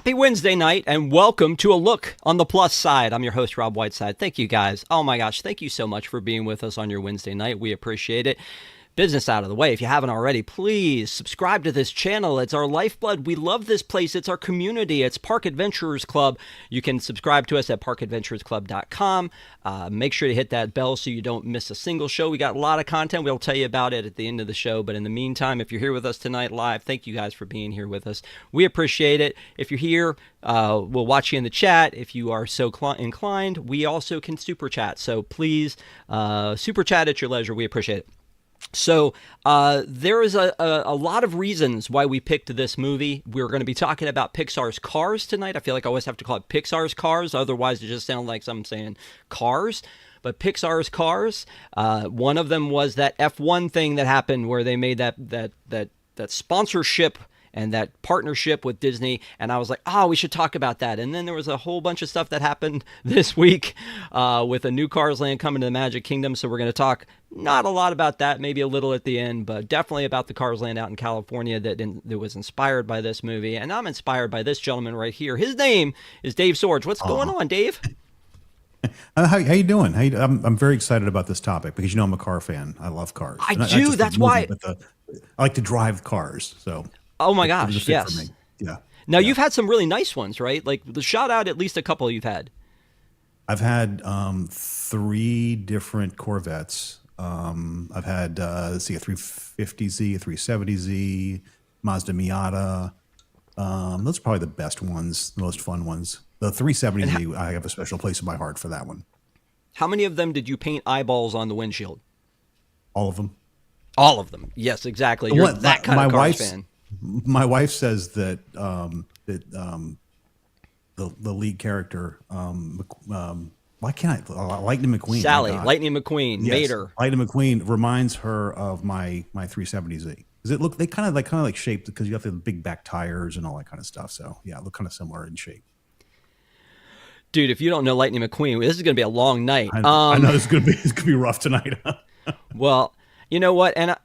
Happy Wednesday night and welcome to A Look on the Plus Side. I'm your host, Rob Whiteside. Thank you guys. Oh my gosh, thank you so much for being with us on your Wednesday night. We appreciate it. Business out of the way. If you haven't already, please subscribe to this channel. It's our lifeblood. We love this place. It's our community. It's Park Adventurers Club. You can subscribe to us at parkadventurersclub.com. Make sure to hit that bell so you don't miss a single show. We got a lot of content. We'll tell you about it at the end of the show. But in the meantime, if you're here with us tonight live, thank you guys for being here with us. We appreciate it. If you're here, we'll watch you in the chat. If you are so inclined, we also can super chat. So please super chat at your leisure. We appreciate it. So there is a lot of reasons why we picked this movie. We're going to be talking about Pixar's Cars tonight. I feel like I always have to call it Pixar's Cars. Otherwise, it just sounds like I'm saying Cars. But Pixar's Cars, one of them was that F1 thing that happened where they made that sponsorship and that partnership with Disney, and I was like, we should talk about that. And then there was a whole bunch of stuff that happened this week with a new Cars Land coming to the Magic Kingdom, so we're going to talk not a lot about that, maybe a little at the end, but definitely about the Cars Land out in California that was inspired by this movie, and I'm inspired by this gentleman right here. His name is Dave Swords. What's going on, Dave? How you doing? I'm very excited about this topic because I'm a car fan. I love cars. I do. That's why I like to drive cars. So. Oh my gosh, yes. For me. Yeah. Now, you've had some really nice ones, right? Like, shout out at least a couple you've had. I've had 3 different Corvettes. I've had, a 350Z, a 370Z, Mazda Miata. Those are probably the best ones, the most fun ones. The 370Z, I have a special place in my heart for that one. How many of them did you paint eyeballs on the windshield? All of them. All of them. Yes, exactly. You're that kind of Cars fan. My wife says that the lead character, why can't I? Lightning McQueen. Sally, Lightning McQueen, yes, Mater. Lightning McQueen reminds her of my 370Z. Because they kind of like shaped because you have the big back tires and all that kind of stuff. So yeah, look kind of similar in shape. Dude, if you don't know Lightning McQueen, this is going to be a long night. I know it's going to be rough tonight. Well, you know what, and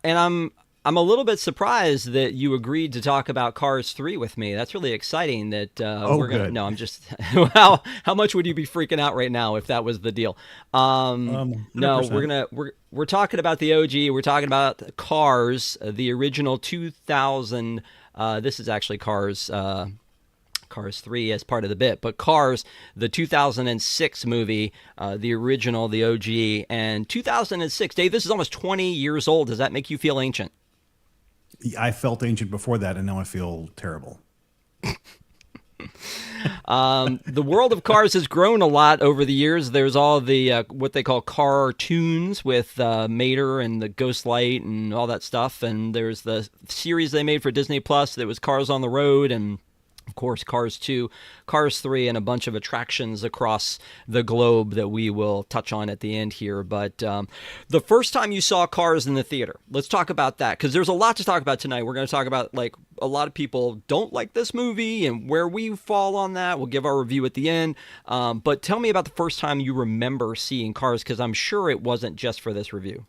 I'm a little bit surprised that you agreed to talk about Cars 3 with me. That's really exciting that we're going to... No, I'm just... how much would you be freaking out right now if that was the deal? No, we're talking about the OG. We're talking about Cars, the original 2000... this is actually Cars 3 as part of the bit, but Cars, the 2006 movie, the original, the OG, and 2006. Dave, this is almost 20 years old. Does that make you feel ancient? I felt ancient before that, and now I feel terrible. The world of Cars has grown a lot over the years. There's all the what they call cartoons with Mater and the Ghost Light and all that stuff, and there's the series they made for Disney Plus that was Cars on the Road, and of course, Cars 2, Cars 3, and a bunch of attractions across the globe that we will touch on at the end here. But the first time you saw Cars in the theater, let's talk about that, because there's a lot to talk about tonight. We're going to talk about, like, a lot of people don't like this movie and where we fall on that. We'll give our review at the end. But tell me about the first time you remember seeing Cars, because I'm sure it wasn't just for this review.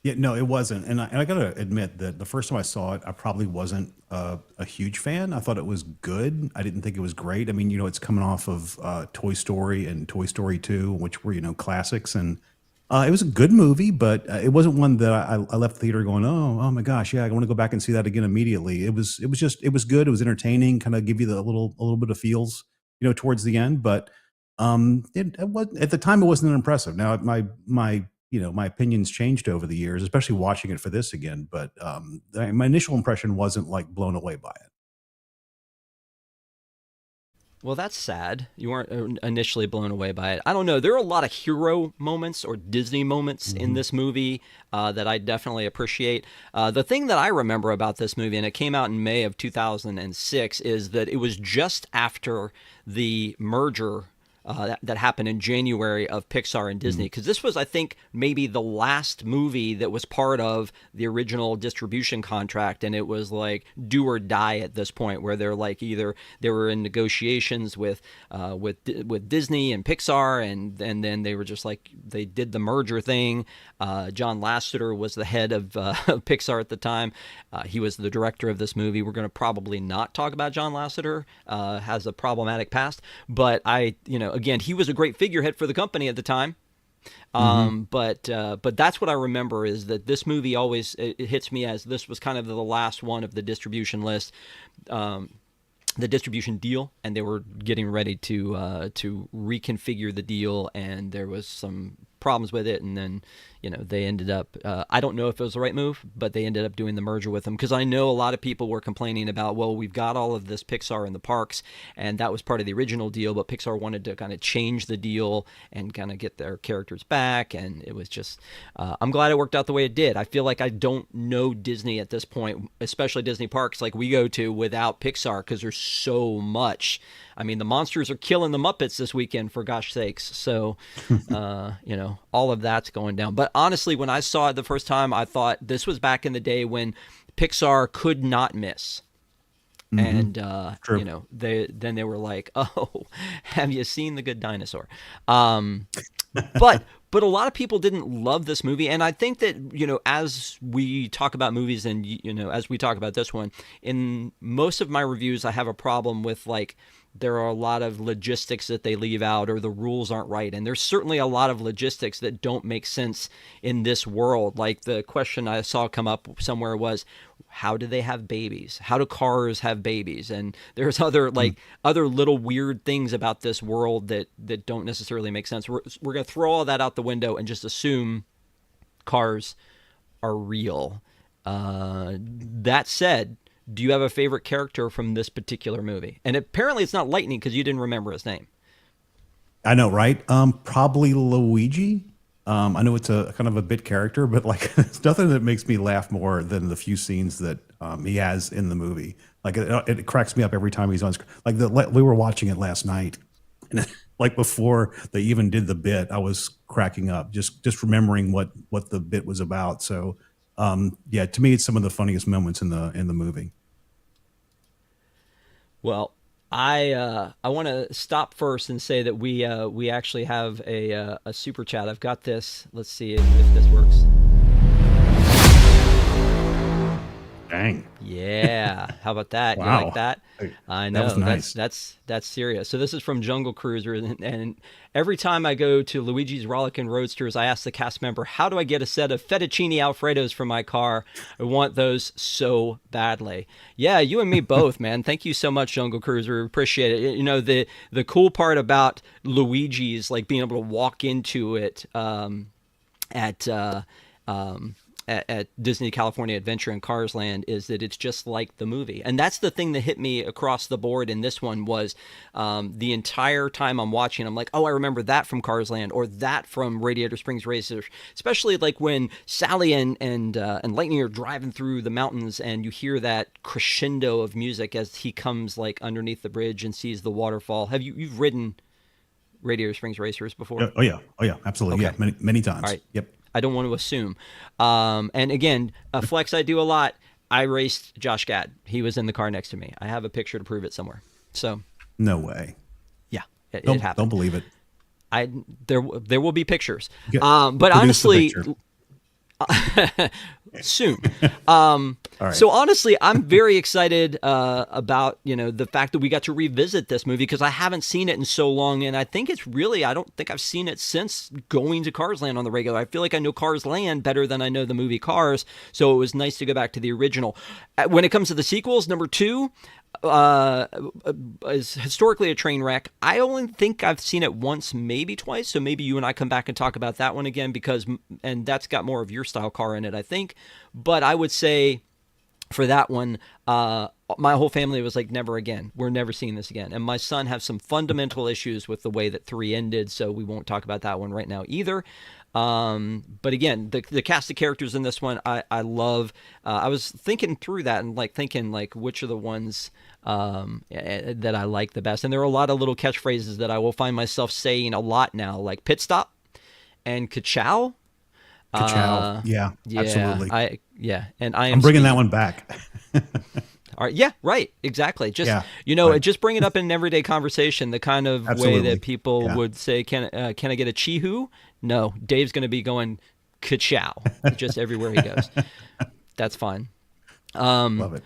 Yeah, no, it wasn't. And I got to admit that the first time I saw it, I probably wasn't a huge fan. I thought it was good. I didn't think it was great. I mean, it's coming off of Toy Story and Toy Story 2, which were, classics. And it was a good movie, but it wasn't one that I left the theater going, oh my gosh, yeah, I want to go back and see that again immediately. It was good. It was entertaining, kind of give you a little bit of feels, towards the end. But it was, at the time, it wasn't impressive. Now, my opinions changed over the years, especially watching it for this again. But my initial impression wasn't like blown away by it. Well, that's sad. You weren't initially blown away by it. I don't know. There are a lot of hero moments or Disney moments in this movie that I definitely appreciate. The thing that I remember about this movie, and it came out in May of 2006, is that it was just after the merger that happened in January of Pixar and Disney, because this was, I think, maybe the last movie that was part of the original distribution contract, and it was like do or die at this point, where they're like either they were in negotiations with Disney and Pixar, and then they were just like they did the merger thing. John Lasseter was the head of Pixar at the time. He was the director of this movie. We're going to probably not talk about John Lasseter. Has a problematic past, but again, he was a great figurehead for the company at the time. But that's what I remember, is that this movie always it hits me as this was kind of the last one of the distribution list, the distribution deal, and they were getting ready to reconfigure the deal, and there was some problems with it, and then they ended up I don't know if it was the right move, but they ended up doing the merger with them, because I know a lot of people were complaining about, well, we've got all of this Pixar in the parks, and that was part of the original deal, but Pixar wanted to kind of change the deal and kind of get their characters back, and it was just I'm glad it worked out the way it did. I feel like I don't know Disney at this point, especially Disney parks like we go to, without Pixar, because there's so much. I mean, the monsters are killing the Muppets this weekend, for gosh sakes. So, all of that's going down. But honestly, when I saw it the first time, I thought this was back in the day when Pixar could not miss. And, they were like, oh, have you seen The Good Dinosaur? But a lot of people didn't love this movie. And I think that, as we talk about movies and, as we talk about this one, in most of my reviews, I have a problem with, like, there are a lot of logistics that they leave out, or the rules aren't right. And there's certainly a lot of logistics that don't make sense in this world. Like the question I saw come up somewhere was, how do they have babies? How do cars have babies? And there's other other little weird things about this world that don't necessarily make sense. We're going to throw all that out the window and just assume cars are real. That said, do you have a favorite character from this particular movie? And apparently it's not Lightning, because you didn't remember his name. I know, right? Probably Luigi. I know it's a kind of a bit character, but like it's nothing that makes me laugh more than the few scenes that he has in the movie. Like it cracks me up every time he's on screen. Like we were watching it last night, and like before they even did the bit, I was cracking up just remembering what the bit was about. So yeah, to me, it's some of the funniest moments in the movie. Well, I want to stop first and say that we actually have a super chat. I've got this. Let's see if this works. Dang. Yeah. How about that? Wow. You like that? I know. That was nice. That's serious. So this is from Jungle Cruiser, and every time I go to Luigi's Rollickin' Roadsters, I ask the cast member, how do I get a set of fettuccine Alfredos for my car? I want those so badly. Yeah, you and me both, man. Thank you so much, Jungle Cruiser. Appreciate it. The cool part about Luigi's, like being able to walk into it at Disney California Adventure and Cars Land, is that it's just like the movie. And that's the thing that hit me across the board in this one was the entire time I'm watching, I'm like, oh, I remember that from Cars Land, or that from Radiator Springs Racers, especially like when Sally and Lightning are driving through the mountains and you hear that crescendo of music as he comes like underneath the bridge and sees the waterfall. You've ridden Radiator Springs Racers before? Oh yeah, absolutely. Okay. Yeah, many times. All right. Yep. I don't want to assume. And again, a flex I do a lot. I raced Josh Gad. He was in the car next to me. I have a picture to prove it somewhere. So no way. Yeah, it happened. Don't believe it. There will be pictures. But honestly, soon. Right. So honestly, I'm very excited about the fact that we got to revisit this movie, because I haven't seen it in so long, and I think it's really, I don't think I've seen it since going to Cars Land on the regular. I feel like I know Cars Land better than I know the movie Cars, so it was nice to go back to the original. When it comes to the sequels, number 2 is historically a train wreck. I only think I've seen it once, maybe twice, so maybe you and I come back and talk about that one again, and that's got more of your style car in it, I think. But I would say for that one, my whole family was like, never again. We're never seeing this again. And my son has some fundamental issues with the way that 3 ended, so we won't talk about that one right now either. But again, the cast of characters in this one, I love. I was thinking through that and like thinking like which are the ones that I like the best. And there are a lot of little catchphrases that I will find myself saying a lot now, like pit stop and ka-chow. Ka-chow. Yeah, Yeah, absolutely. and I am I'm bringing that speaking. one back. All right, yeah, right, exactly. Just Yeah, right. just bring it up in everyday conversation, the kind of way that Absolutely. people Yeah, would say, can I get a chihu? No, Dave's going to be going ka-chow just everywhere he goes. That's fine. love it.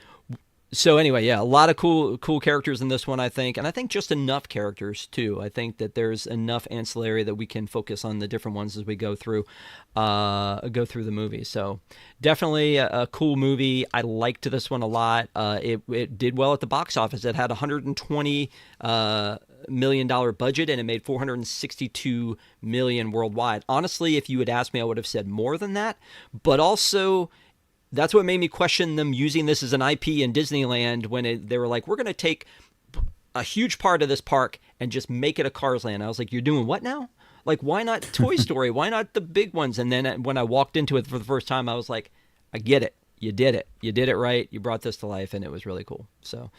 So anyway, yeah, a lot of cool characters in this one, I think, and I think just enough characters too. I think that there's enough ancillary that we can focus on the different ones as we go through the movie. So definitely a cool movie. I liked this one a lot. It did well at the box office. It had 120 $1 million budget and it made 462 million worldwide. Honestly, if you had asked me, I would have said more than that, but also that's what made me question them using this as an IP in Disneyland when they were like, we're going to take a huge part of this park and just make it a Cars Land. I was like, you're doing what now? Like, why not Toy Story? Why not the big ones? And then when I walked into it for the first time, I was like, I get it. You did it. You did it right. You brought this to life, and it was really cool. So,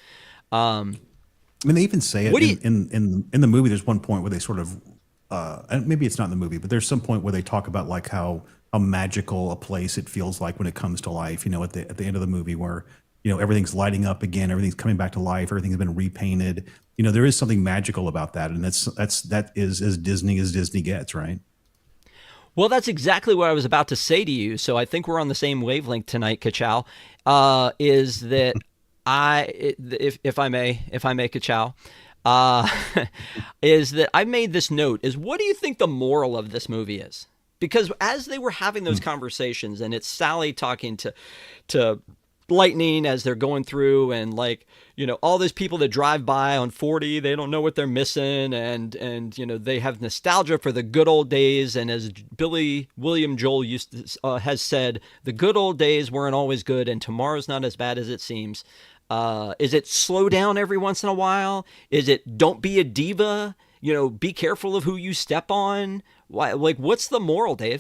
I mean, they even say it what do you? in the movie. There's one point where they sort of, and maybe it's not in the movie, but there's some point where they talk about like how magical a place it feels like when it comes to life. You know, at the end of the movie, where everything's lighting up again, everything's coming back to life, everything's been repainted. There is something magical about that, and that is as Disney gets, right? Well, that's exactly what I was about to say to you. So I think we're on the same wavelength tonight, Kachow. Is that if I may, Kachow, uh, is that I made this note. Is what do you think the moral of this movie is? Because as they were having those conversations, and it's Sally talking to Lightning as they're going through, and like all those people that drive by on 40, they don't know what they're missing, and they have nostalgia for the good old days. And as Billy William Joel has said, the good old days weren't always good, and tomorrow's not as bad as it seems. Is it slow down every once in a while? Is it don't be a diva? Be careful of who you step on. Why? Like, what's the moral, Dave?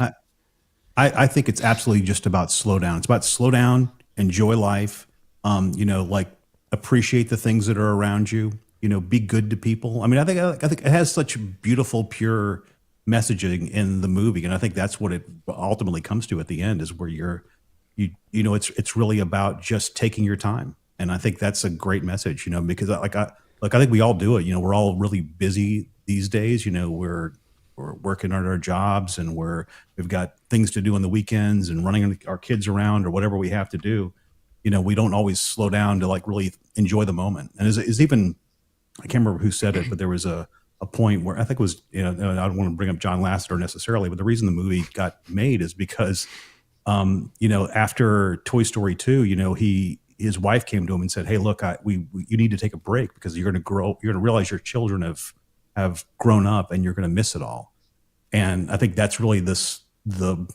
I think it's absolutely just about slow down. It's about slow down, enjoy life, like appreciate the things that are around you, be good to people. I mean, I think it has such beautiful, pure messaging in the movie. And I think that's what it ultimately comes to at the end, is where it's really about just taking your time. And I think that's a great message, because I think we all do it. We're all really busy these days. We're working on our jobs, and we've got things to do on the weekends and running our kids around or whatever we have to do. We don't always slow down to like really enjoy the moment. And is even, I can't remember who said it, but there was a point where I think it was, I don't want to bring up John Lasseter necessarily, but the reason the movie got made is because, after Toy Story 2, his wife came to him and said, "Hey, look, you need to take a break because you're going to realize your children have grown up and you're going to miss it all." And I think that's really the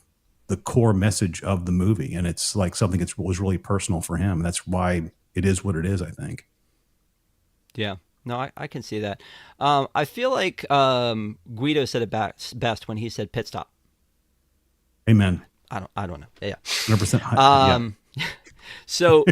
core message of the movie. And it's like something that was really personal for him. That's why it is what it is, I think. Yeah. No, I can see that. I feel like Guido said it best when he said pit stop. Amen. I don't know. Yeah. 100%. Um, so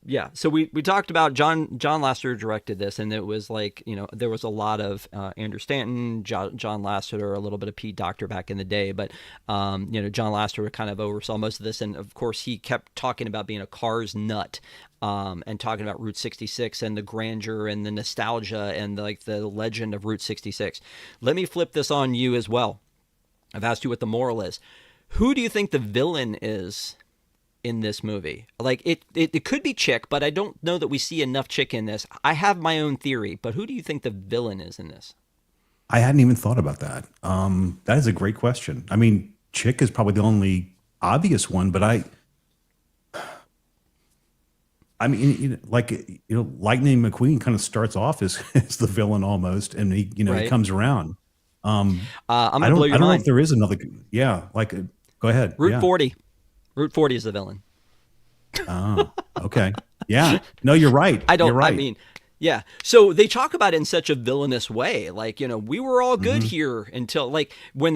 yeah, so we talked about John Lasseter directed this, and it was like there was a lot of Andrew Stanton, John Lasseter, a little bit of Pete Docter back in the day, but John Lasseter kind of oversaw most of this, and of course he kept talking about being a Cars nut, and talking about Route 66 and the grandeur and the nostalgia and like the legend of Route 66. Let me flip this on you as well. I've asked you what the moral is. Who do you think the villain is in this movie? Like it could be Chick, but I don't know that we see enough Chick in this. I have my own theory, but who do you think the villain is in this? I hadn't even thought about that. That is a great question. I mean, Chick is probably the only obvious one, but I mean, Lightning McQueen kind of starts off as the villain almost, and he Right. comes around. I'm I gonna blow don't your I don't know if mind. there is another. Yeah, go ahead. Route Yeah. 40. Route 40 is the villain. Oh, okay. Yeah. No, you're right. I don't. You're I right. mean, Yeah. So they talk about it in such a villainous way. Like, we were all good Hmm. here until like when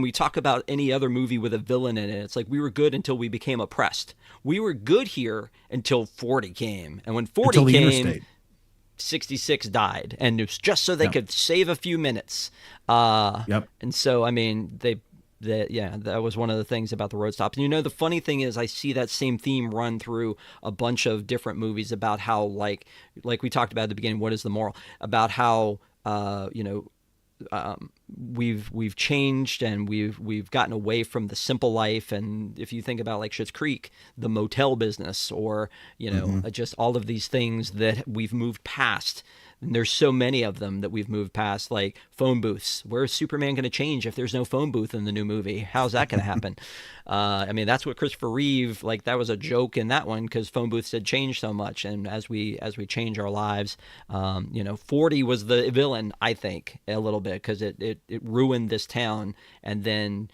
we talk about any other movie with a villain in it, it's like we were good until we became oppressed. We were good here until 40 came. And when 40 Until the came, interstate. 66 died, and it was just so they Yep. could save a few minutes. Uh, Yep. and so, I mean, yeah, that was one of the things about the road stops. And the funny thing is, I see that same theme run through a bunch of different movies about how, like we talked about at the beginning, what is the moral? About how, we've changed and we've gotten away from the simple life. And if you think about like Schitt's Creek, the motel business, or Hmm. just all of these things that we've moved past. And there's so many of them that we've moved past, like phone booths. Where's Superman going to change if there's no phone booth in the new movie? How's that going to happen? I mean, that's what Christopher Reeve, like, that was a joke in that one because phone booths had changed so much. And as we change our lives, 40 was the villain, I think, a little bit because it ruined this town. And then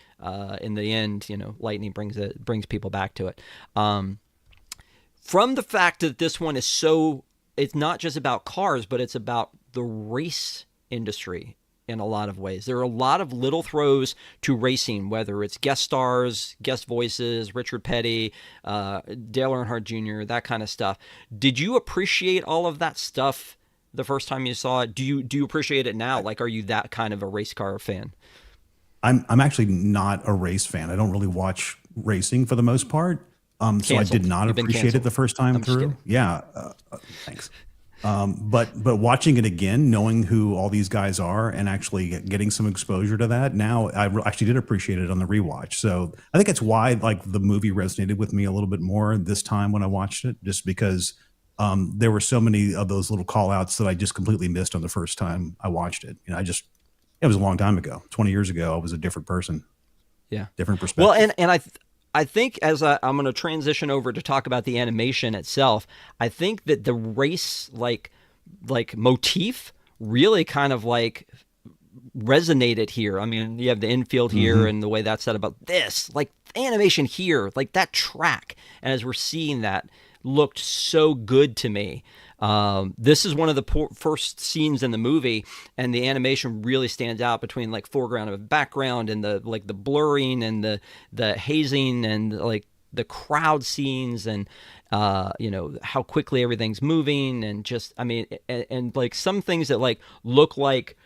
in the end, Lightning brings people back to it. From the fact that this one is so, it's not just about cars, but it's about the race industry in a lot of ways. There are a lot of little throws to racing, whether it's guest stars, guest voices, Richard Petty, Dale Earnhardt Jr., that kind of stuff. Did you appreciate all of that stuff the first time you saw it? Do you appreciate it now? Like, are you that kind of a race car fan? I'm actually not a race fan. I don't really watch racing for the most part. So I did Canceled. not You've been appreciate it canceled. the first time I'm just through. kidding. Yeah, thanks. But watching it again, knowing who all these guys are, and actually getting some exposure to that, now actually did appreciate it on the rewatch. So I think that's why like the movie resonated with me a little bit more this time when I watched it, just because there were so many of those little call outs that I just completely missed on the first time I watched it. It was a long time ago, 20 years ago. I was a different person, Yeah. different Well, perspective. and I think I'm going to transition over to talk about the animation itself. I think that the race like motif really kind of like resonated here. I mean, you have the infield here Hmm. and the way that's set about this, like animation here, like that track. And as we're seeing that, looked so good to me. This is one of the first scenes in the movie, and the animation really stands out between like foreground and background, and the blurring and the hazing and like the crowd scenes, and how quickly everything's moving, and just I mean, and like some things that like look like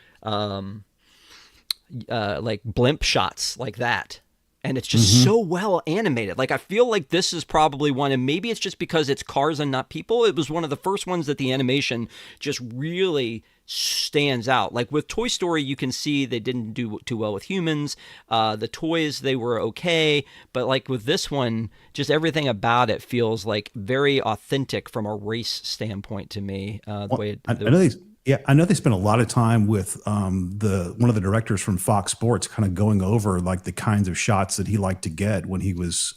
blimp shots like that. And it's just Hmm. so well animated. Like, I feel like this is probably one, and maybe it's just because it's cars and not people. It was one of the first ones that the animation just really stands out. Like with Toy Story, you can see they didn't do too well with humans. The toys, they were okay. But like with this one, just everything about it feels like very authentic from a race standpoint to me. The Well, way, I know I know they spent a lot of time with the one of the directors from Fox Sports, kind of going over like the kinds of shots that he liked to get when he was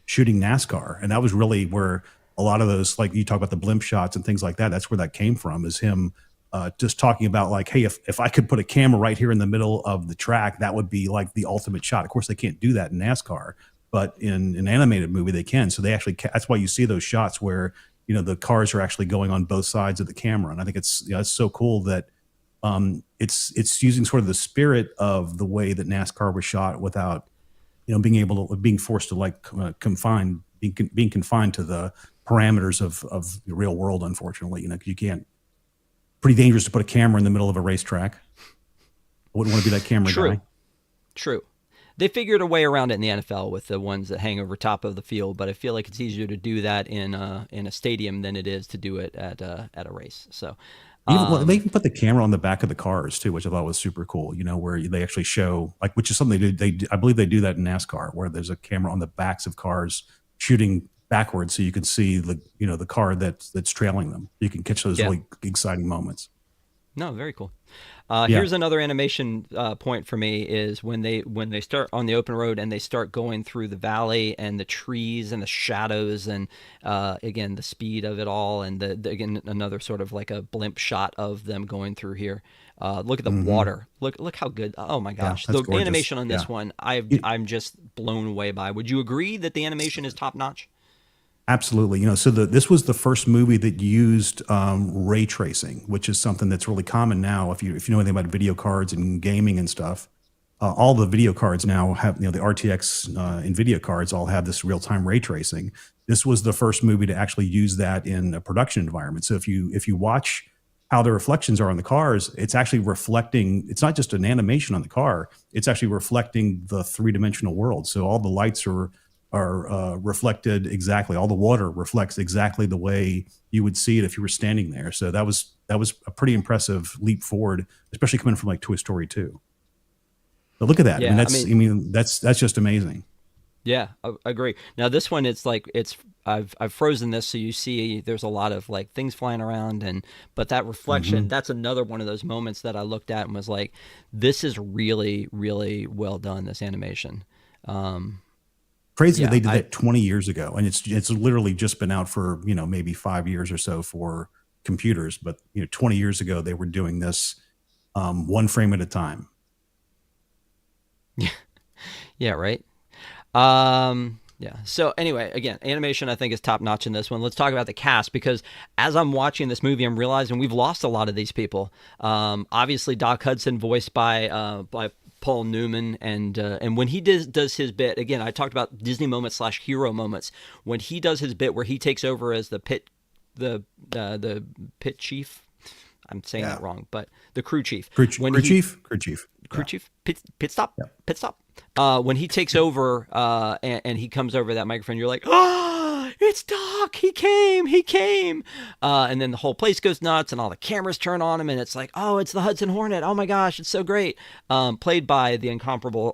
shooting NASCAR, and that was really where a lot of those, like you talk about the blimp shots and things like that. That's where that came from. Is him just talking about like, hey, if I could put a camera right here in the middle of the track, that would be like the ultimate shot. Of course, they can't do that in NASCAR, but in an animated movie they can. So they actually that's why you see those shots where the cars are actually going on both sides of the camera, and I think it's so cool that it's using sort of the spirit of the way that NASCAR was shot without being forced to like being confined to the parameters of the real world. Unfortunately, 'cause you can't. Pretty dangerous to put a camera in the middle of a racetrack. I wouldn't want to be that camera true, guy. true. They figured a way around it in the NFL with the ones that hang over top of the field, but I feel like it's easier to do that in a stadium than it is to do it at a race. So, They um, even put the camera on the back of the cars too, which I thought was super cool. Where they actually show like, which is something they do. I believe they do that in NASCAR, where there's a camera on the backs of cars shooting backwards, so you can see the car that's trailing them. You can catch those yeah, really exciting moments. no, very cool. Yeah. Here's another animation point for me is when they start on the open road and they start going through the valley and the trees and the shadows and again the speed of it all and again another sort of like a blimp shot of them going through here. Look at the Hmm. water. Look how good. Oh my Yeah, gosh, that's the gorgeous. animation on Yeah. this one You- I'm just blown away by. Would you agree that the animation is top notch? Absolutely. So this was the first movie that used ray tracing, which is something that's really common now. If you know anything about video cards and gaming and stuff, all the video cards now have, the RTX NVIDIA cards all have this real time ray tracing. This was the first movie to actually use that in a production environment. So if you watch how the reflections are on the cars, it's actually reflecting. It's not just an animation on the car; it's actually reflecting the three-dimensional world. So all the lights are reflected exactly. All the water reflects exactly the way you would see it if you were standing there. So that was a pretty impressive leap forward, especially coming from like Toy Story 2. But look at that. Yeah, I mean, that's just amazing. Yeah, I agree. Now this one, it's like I've frozen this, so you see there's a lot of like things flying around, but that reflection, that's another one of those moments that I looked at and was like, this is really, really well done, this animation. Crazy that they did that 20 years ago, and it's literally just been out for maybe 5 years or so for computers, but 20 years ago they were doing this one frame at a time. Yeah, right. Yeah. So anyway, again, animation I think is top notch in this one. Let's talk about the cast, because as I'm watching this movie, I'm realizing we've lost a lot of these people. Obviously, Doc Hudson, voiced by Paul Newman, and when he does his bit, again, I talked about Disney moments / hero moments. When he does his bit where he takes over as the pit chief. I'm saying that wrong, but the crew chief. Crew chief. Pit stop. Yeah. Pit stop. When he takes over and he comes over that microphone, you're like, oh, it's Doc. He came. And then the whole place goes nuts and all the cameras turn on him. And it's like, oh, it's the Hudson Hornet. Oh, my gosh, it's so great. Played by the incomparable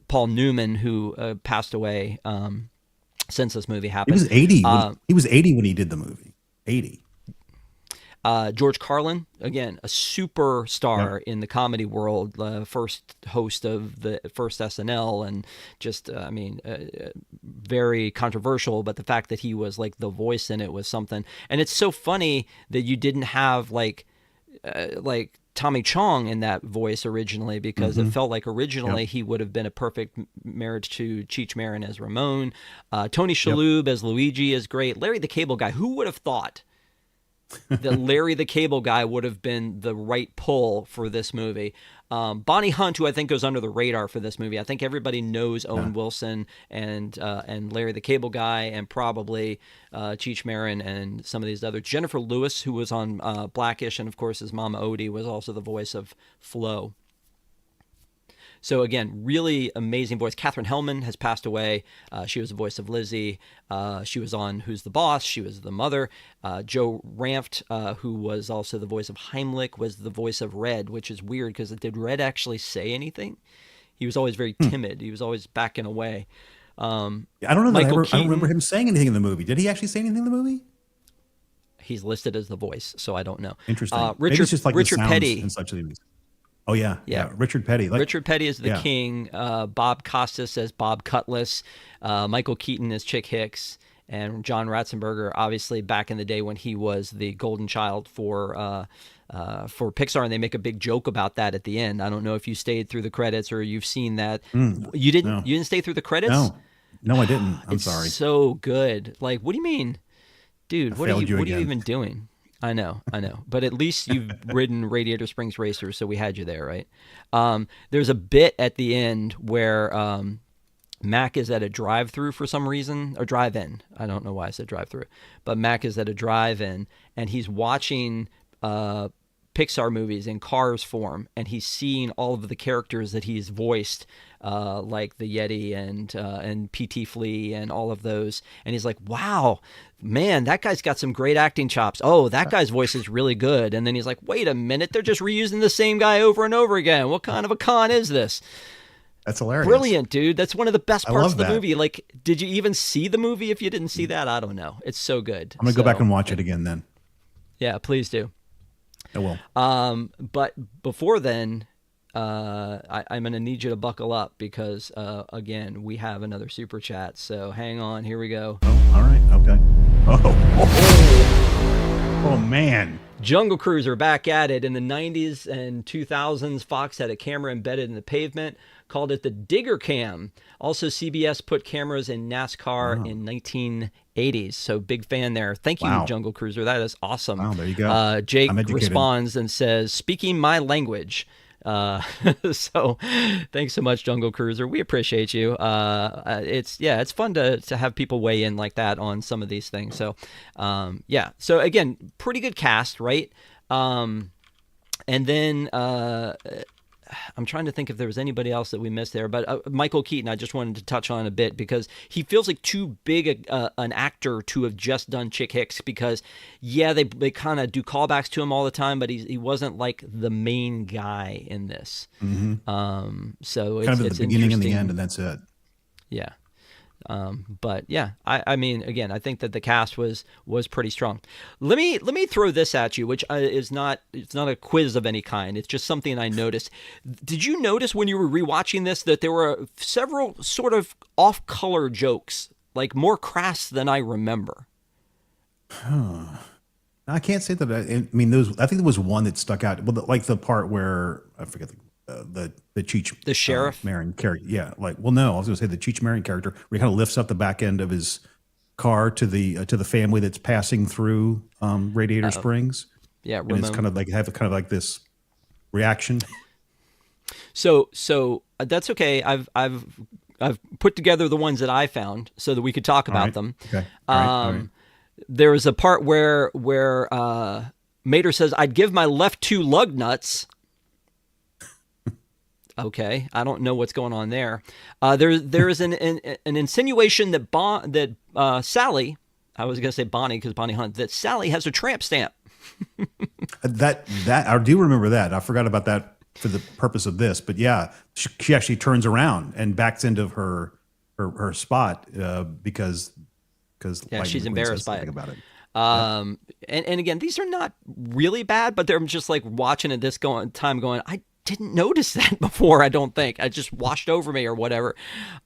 Paul Newman, who passed away since this movie happened. He was 80. He was 80 when he did the movie. 80. George Carlin, again, a superstar in the comedy world, first host of the first SNL, and just, very controversial, but the fact that he was like the voice in it was something. And it's so funny that you didn't have like Tommy Chong in that voice originally, because it felt like originally he would have been a perfect marriage to Cheech Marin as Ramon. Tony Shalhoub as Luigi is great. Larry the Cable Guy, who would have thought that Larry the Cable Guy would have been the right pull for this movie. Bonnie Hunt, who I think goes under the radar for this movie. I think everybody knows Owen Wilson and Larry the Cable Guy, and probably Cheech Marin and some of these others. Jennifer Lewis, who was on Blackish, and of course his Mama Odie, was also the voice of Flo. So again, really amazing voice. Katherine Hellman has passed away. She was the voice of Lizzie. She was on Who's the Boss? She was the mother. Joe Ranft, who was also the voice of Heimlich, was the voice of Red, which is weird because did Red actually say anything? He was always very timid. He was always backing away. I don't know. I don't remember him saying anything in the movie. Did he actually say anything in the movie? He's listed as the voice, so I don't know. Interesting. Maybe it's just like Richard the sounds Petty and such of these. Oh, yeah. Richard Petty. Richard Petty is the king. Bob Costas as Bob Cutlass. Michael Keaton as Chick Hicks. And John Ratzenberger, obviously, back in the day when he was the golden child for Pixar, and they make a big joke about that at the end. I don't know if you stayed through the credits or you've seen that. You didn't? No. You didn't stay through the credits? No, I didn't. I'm sorry. It's so good. Like, what do you mean? Dude, what are you even doing? I know. But at least you've ridden Radiator Springs Racers, so we had you there, right? There's a bit at the end where Mac is at a drive-through for some reason, or drive-in. I don't know why I said drive-through. But Mac is at a drive-in, and he's watching Pixar movies in Cars form, and he's seeing all of the characters that he's voiced, like the Yeti and P.T. Flea and all of those. And he's like, wow, man, that guy's got some great acting chops. Oh, that guy's voice is really good. And then he's like, wait a minute, they're just reusing the same guy over and over again. What kind of a con is this? That's hilarious. Brilliant, dude. That's one of the best parts of the movie. Like, did you even see the movie if you didn't see that? I don't know. It's so good. I'm going to go back and watch it again then. Yeah, please do. I will. But before then, I'm going to need you to buckle up because, again, we have another super chat. So hang on. Here we go. Oh, all right. Okay. Oh, man. Jungle Cruise are back at it. In the 90s and 2000s, Fox had a camera embedded in the pavement. called it the Digger Cam. Also, CBS put cameras in NASCAR in 1980s. So big fan there. Thank you, Wow. Jungle Cruiser. That is awesome. Wow, there you go. Jake I'm educated. responds and says, "Speaking my language." So thanks so much, Jungle Cruiser. We appreciate you. It's fun to have people weigh in like that on some of these things. So so again, pretty good cast, right? And then I'm trying to think if there was anybody else that we missed there, but Michael Keaton, I just wanted to touch on a bit because he feels like too big an actor to have just done Chick Hicks because, they kind of do callbacks to him all the time, but he wasn't like the main guy in this. So Kind of at it's the beginning and the interesting. end, and that's it. Yeah. But yeah, I mean, again, I think that the cast was pretty strong. Let me throw this at you, which it's not a quiz of any kind. It's just something I noticed. Did you notice when you were rewatching this that there were several sort of off-color jokes, like more crass than I remember? I can't say that. I mean, I think there was one that stuck out. Well, like the part where I forget the Cheech The sheriff? Marin character. Yeah, like no, I was going to say the Cheech Marin character where he kind of lifts up the back end of his car to the family that's passing through Radiator Springs. Yeah, and it's kind of like this reaction. So that's okay. I've put together the ones that I found so that we could talk about them. Okay. All right. There was a part where Mater says, "I'd give my left two lug nuts." Okay, I don't know what's going on there. There is an insinuation that Sally, I was going to say Bonnie because Bonnie Hunt, that Sally has a tramp stamp. That I do remember that. I forgot about that for the purpose of this, but yeah, she actually turns around and backs into her spot because she's embarrassed by it. About it. And again, these are not really bad, but they're just like watching it going, I didn't notice that before. I don't think I just washed over me or whatever.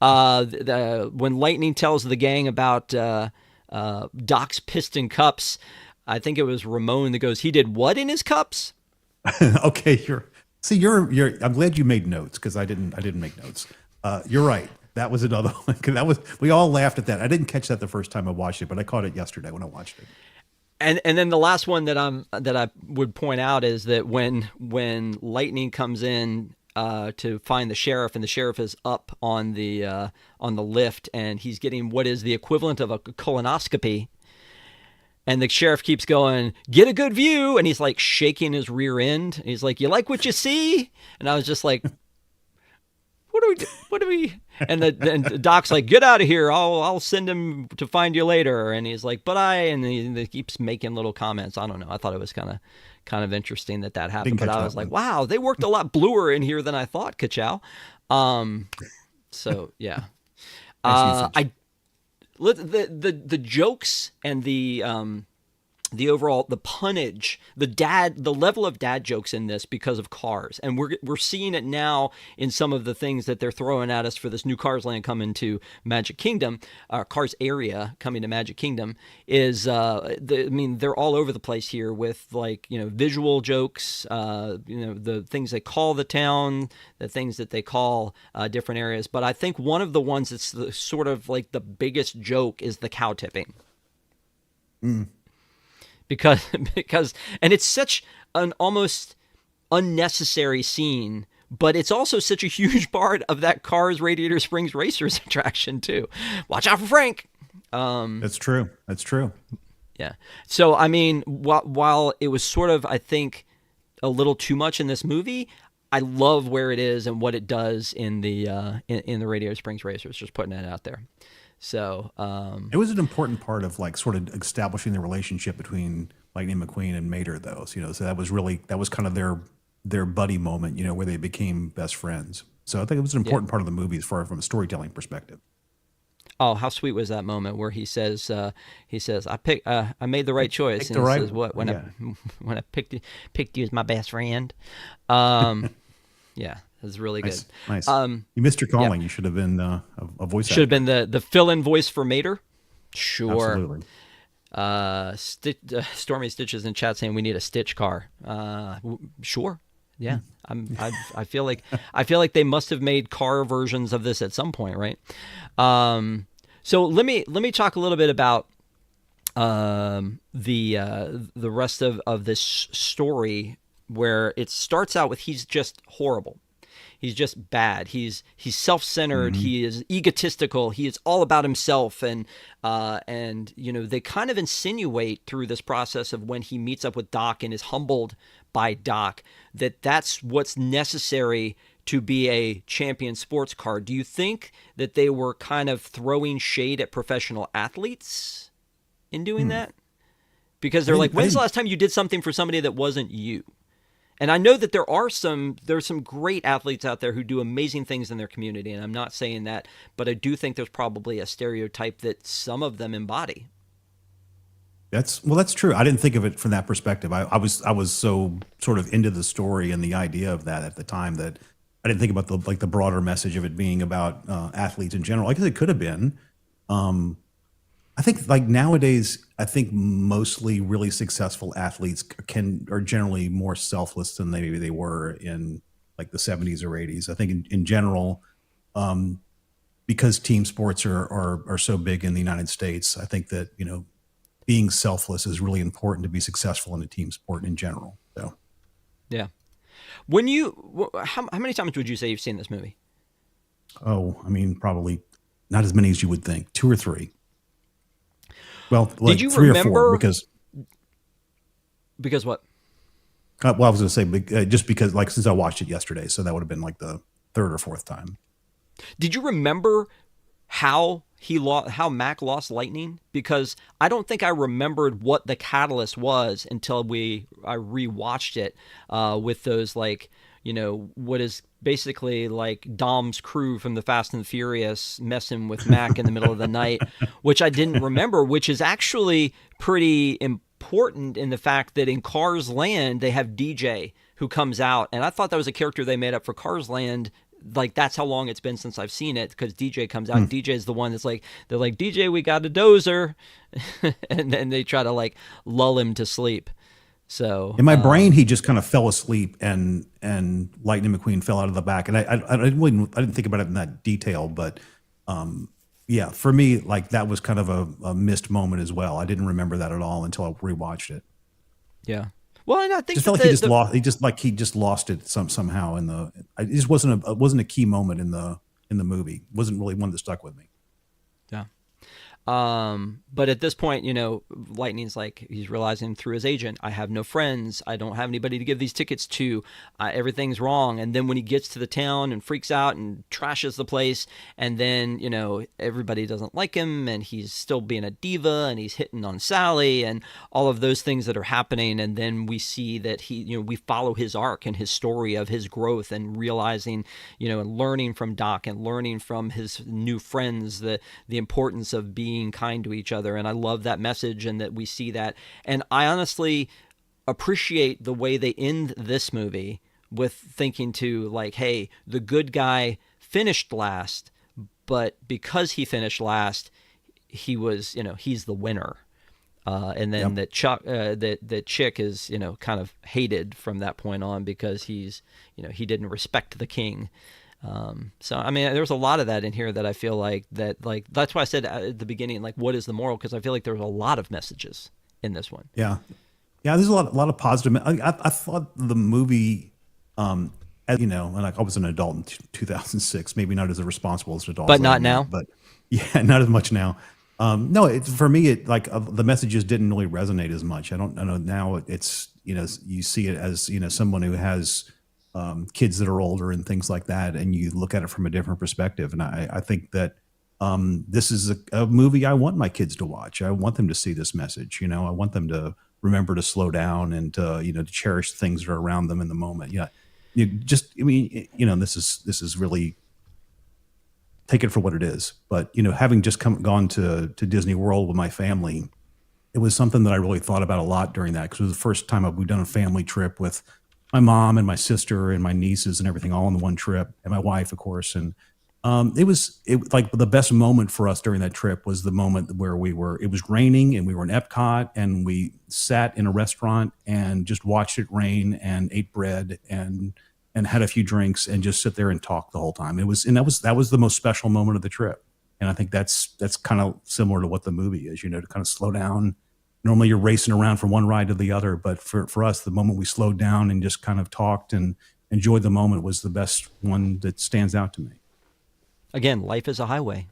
When Lightning tells the gang about Doc's piston cups, I think it was Ramon that goes, "He did what in his cups?" Okay, you're. I'm glad you made notes because I didn't make notes. You're right. That was another one. We all laughed at that. I didn't catch that the first time I watched it, but I caught it yesterday when I watched it. And then the last one that I would point out is that when Lightning comes in to find the sheriff, and the sheriff is up on the lift, and he's getting what is the equivalent of a colonoscopy, and the sheriff keeps going, "Get a good view," and he's like shaking his rear end. And he's like, "You like what you see?" And I was just like, What do we? And Doc's like, "Get out of here! I'll send him to find you later." And he's like, and he keeps making little comments. I don't know. I thought it was kind of interesting that happened. But I was like, wow, they worked a lot bluer in here than I thought, Ka-chow. So yeah, the jokes and the overall, the punnage, the level of dad jokes in this because of Cars, and we're seeing it now in some of the things that they're throwing at us for this new Cars land coming to Magic Kingdom, Cars area coming to Magic Kingdom is, they're all over the place here with visual jokes, the things they call the town, the things that they call different areas. But I think one of the ones that's sort of like the biggest joke is the cow tipping. Because and it's such an almost unnecessary scene, but it's also such a huge part of that Cars Radiator Springs Racers attraction too. Watch out for Frank. That's true. Yeah. So I mean, while it was sort of, I think, a little too much in this movie, I love where it is and what it does in the Radiator Springs Racers. Just putting that out there. So it was an important part of sort of establishing the relationship between Lightning McQueen and Mater, though. So that was kind of their buddy moment, where they became best friends. So I think it was an important part of the movie as far from a storytelling perspective. Oh, how sweet was that moment where he says, I made the right choice. And he says, "What when I picked you as my best friend?" Yeah. It's really good. Nice. You missed your calling. Yeah. You should have been a voice actor. Should have been the fill-in voice for Mater. Sure. Absolutely. Stormy Stitches in chat saying we need a Stitch car. Sure. Yeah. I feel like they must have made car versions of this at some point, right? So let me talk a little bit about the rest of this story, where it starts out with he's just horrible. He's just bad. He's self-centered. Hmm. He is egotistical. He is all about himself, and they kind of insinuate through this process of when he meets up with Doc and is humbled by Doc that that's what's necessary to be a champion sports car. Do you think that they were kind of throwing shade at professional athletes in doing Hmm. that? Because I they're like, didn't. I when's the didn't. last time you did something for somebody that wasn't you? And I know that there's some great athletes out there who do amazing things in their community, and I'm not saying that, but I do think there's probably a stereotype that some of them embody. That's true. I didn't think of it from that perspective. I was so sort of into the story and the idea of that at the time that I didn't think about the broader message of it being about athletes in general. I guess it could have been. Um, I think like nowadays, I think mostly really successful athletes are generally more selfless than maybe they were in like the 70s or 80s. I think in general, um, because team sports are so big in the United States, I think that being selfless is really important to be successful in a team sport in general. So, Yeah. How many times would you say you've seen this movie? oh, I mean, probably not as many as you would think, two or three. Well, Did like you three or four, remember? because Because what? well, I was going to say just because like since I watched it yesterday, so that would have been like the third or fourth time. Did you remember how Mac lost Lightning? Because I don't think I remembered what the catalyst was until I rewatched it with those, like, what is basically like Dom's crew from the Fast and the Furious messing with Mac in the middle of the night, which I didn't remember, which is actually pretty important in the fact that in Cars Land they have DJ who comes out, and I thought that was a character they made up for Cars Land. Like, that's how long it's been since I've seen it, because DJ comes out Hmm. and DJ is the one that's like, they're like, DJ, we got a dozer, and then they try to like lull him to sleep. So In my brain, he just kind of fell asleep, and Lightning McQueen fell out of the back, and I didn't think about it in that detail, but yeah, for me, like that was kind of a missed moment as well. I didn't remember that at all until I rewatched it. yeah, well, and I think Just that felt like he just the lost. He just lost it somehow in the. It just wasn't a key moment in the movie. It wasn't really one that stuck with me. yeah. But at this point, Lightning's like, he's realizing through his agent, I have no friends. I don't have anybody to give these tickets to. Everything's wrong. And then when he gets to the town and freaks out and trashes the place, and then, everybody doesn't like him, and he's still being a diva, and he's hitting on Sally, and all of those things that are happening. And then we see that we follow his arc and his story of his growth and realizing, and learning from Doc and learning from his new friends, the importance of being kind to each other. And I love that message, and that we see that. And I honestly appreciate the way they end this movie with thinking to, like, hey, the good guy finished last, but because he finished last, he was, he's the winner. And then Yep. that Chick is, kind of hated from that point on, because he didn't respect the king. So I mean, there's a lot of that in here that I feel like that's why I said at the beginning, like, what is the moral? Because I feel like there's a lot of messages in this one. Yeah, yeah. There's a lot of positive. I thought the movie, as and like I was an adult in 2006, maybe not as responsible as an adult But as I not am now, now. but yeah, not as much now. No, for me, it like the messages didn't really resonate as much. I know now it's you see it as someone who has kids that are older and things like that, and you look at it from a different perspective. And I think that this is a movie I want my kids to watch. I want them to see this message. I want them to remember to slow down and to cherish the things that are around them in the moment. Yeah, I mean, this is really take it for what it is. But having just gone to Disney World with my family, it was something that I really thought about a lot during that, because it was the first time we've done a family trip with my mom and my sister and my nieces and everything all on the one trip, and my wife, of course. And It like the best moment for us during that trip was the moment where it was raining and we were in Epcot and we sat in a restaurant and just watched it rain and ate bread and had a few drinks and just sit there and talk the whole time. That was the most special moment of the trip. And I think that's kind of similar to what the movie is, to kind of slow down. Normally you're racing around from one ride to the other, but for us, the moment we slowed down and just kind of talked and enjoyed the moment was the best one that stands out to me. Again, life is a highway.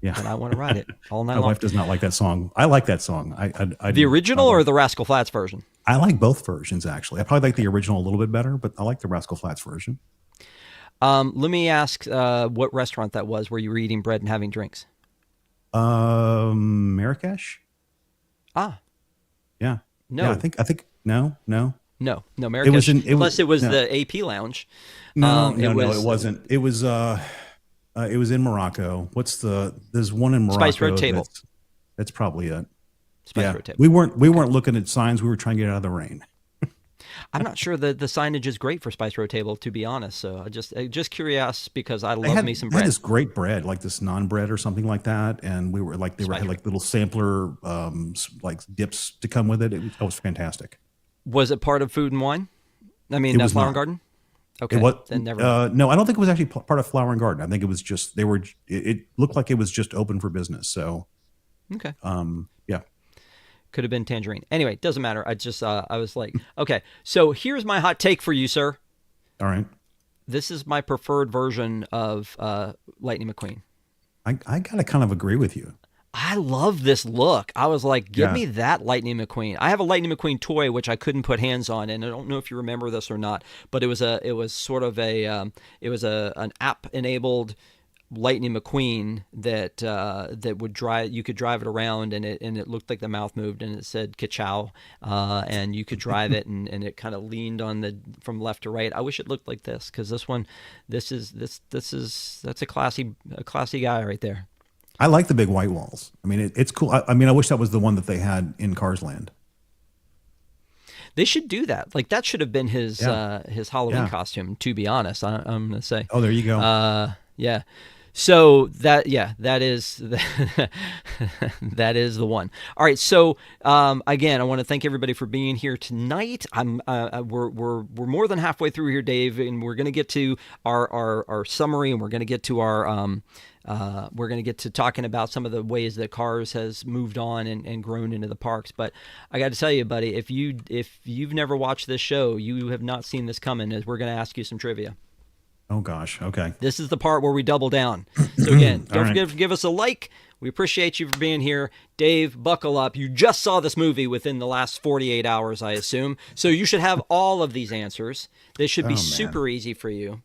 Yeah. And I want to ride it all night My long. wife does not like that song. I like that song. The original or the Rascal Flatts version? I like both versions, actually. I probably like the original a little bit better, but I like the Rascal Flatts version. Let me ask what restaurant that was where you were eating bread and having drinks. Marrakesh? Ah. Yeah. No. Yeah, I think no. Marrakesh. Unless it was the AP Lounge. No, it wasn't. It was in Morocco. There's one in Morocco. Spice Road Table. That's probably it. Spice Road Table. We weren't looking at signs. We were trying to get out of the rain. I'm not sure that the signage is great for Spice Road Table, to be honest. So I just curious because I love me some bread. They had this great bread, like this naan bread or something like that, and we were like had like little sampler like dips to come with it. It was fantastic. Was it part of Food and Wine? I mean, Flower and Garden. Okay, then never. No, I don't think it was actually part of Flower and Garden. I think it was just It looked like it was just open for business. So, okay. Yeah. Could have been Tangerine. Anyway, doesn't matter. I was like, okay, so here's my hot take for you, sir. All right. This is my preferred version of Lightning McQueen. I gotta kind of agree with you. I love this look. I was like, give me that Lightning McQueen. I have a Lightning McQueen toy, which I couldn't put hands on. And I don't know if you remember this or not, but it was an app enabled Lightning McQueen that would drive. You could drive it around, and it looked like the mouth moved, and it said "Ka-chow," and you could drive it, and it kind of leaned on from left to right. I wish it looked like this, because that's a classy guy right there. I like the big white walls. I mean, it's cool. I mean, I wish that was the one that they had in Cars Land. They should do that. Like, that should have been his Halloween costume, to be honest. I'm going to say. Oh, there you go. Yeah. So that is that is the one. All right. So again, I want to thank everybody for being here tonight. We're more than halfway through here, Dave, and we're going to get to our summary, and we're going to get to we're going to get to talking about some of the ways that Cars has moved on and grown into the parks. But I got to tell you, buddy, if you've never watched this show, you have not seen this coming, as we're going to ask you some trivia. Oh, gosh. Okay. This is the part where we double down. So again, don't forget to give us a like. We appreciate you for being here. Dave, buckle up. You just saw this movie within the last 48 hours, I assume. So you should have all of these answers. They should be super easy for you.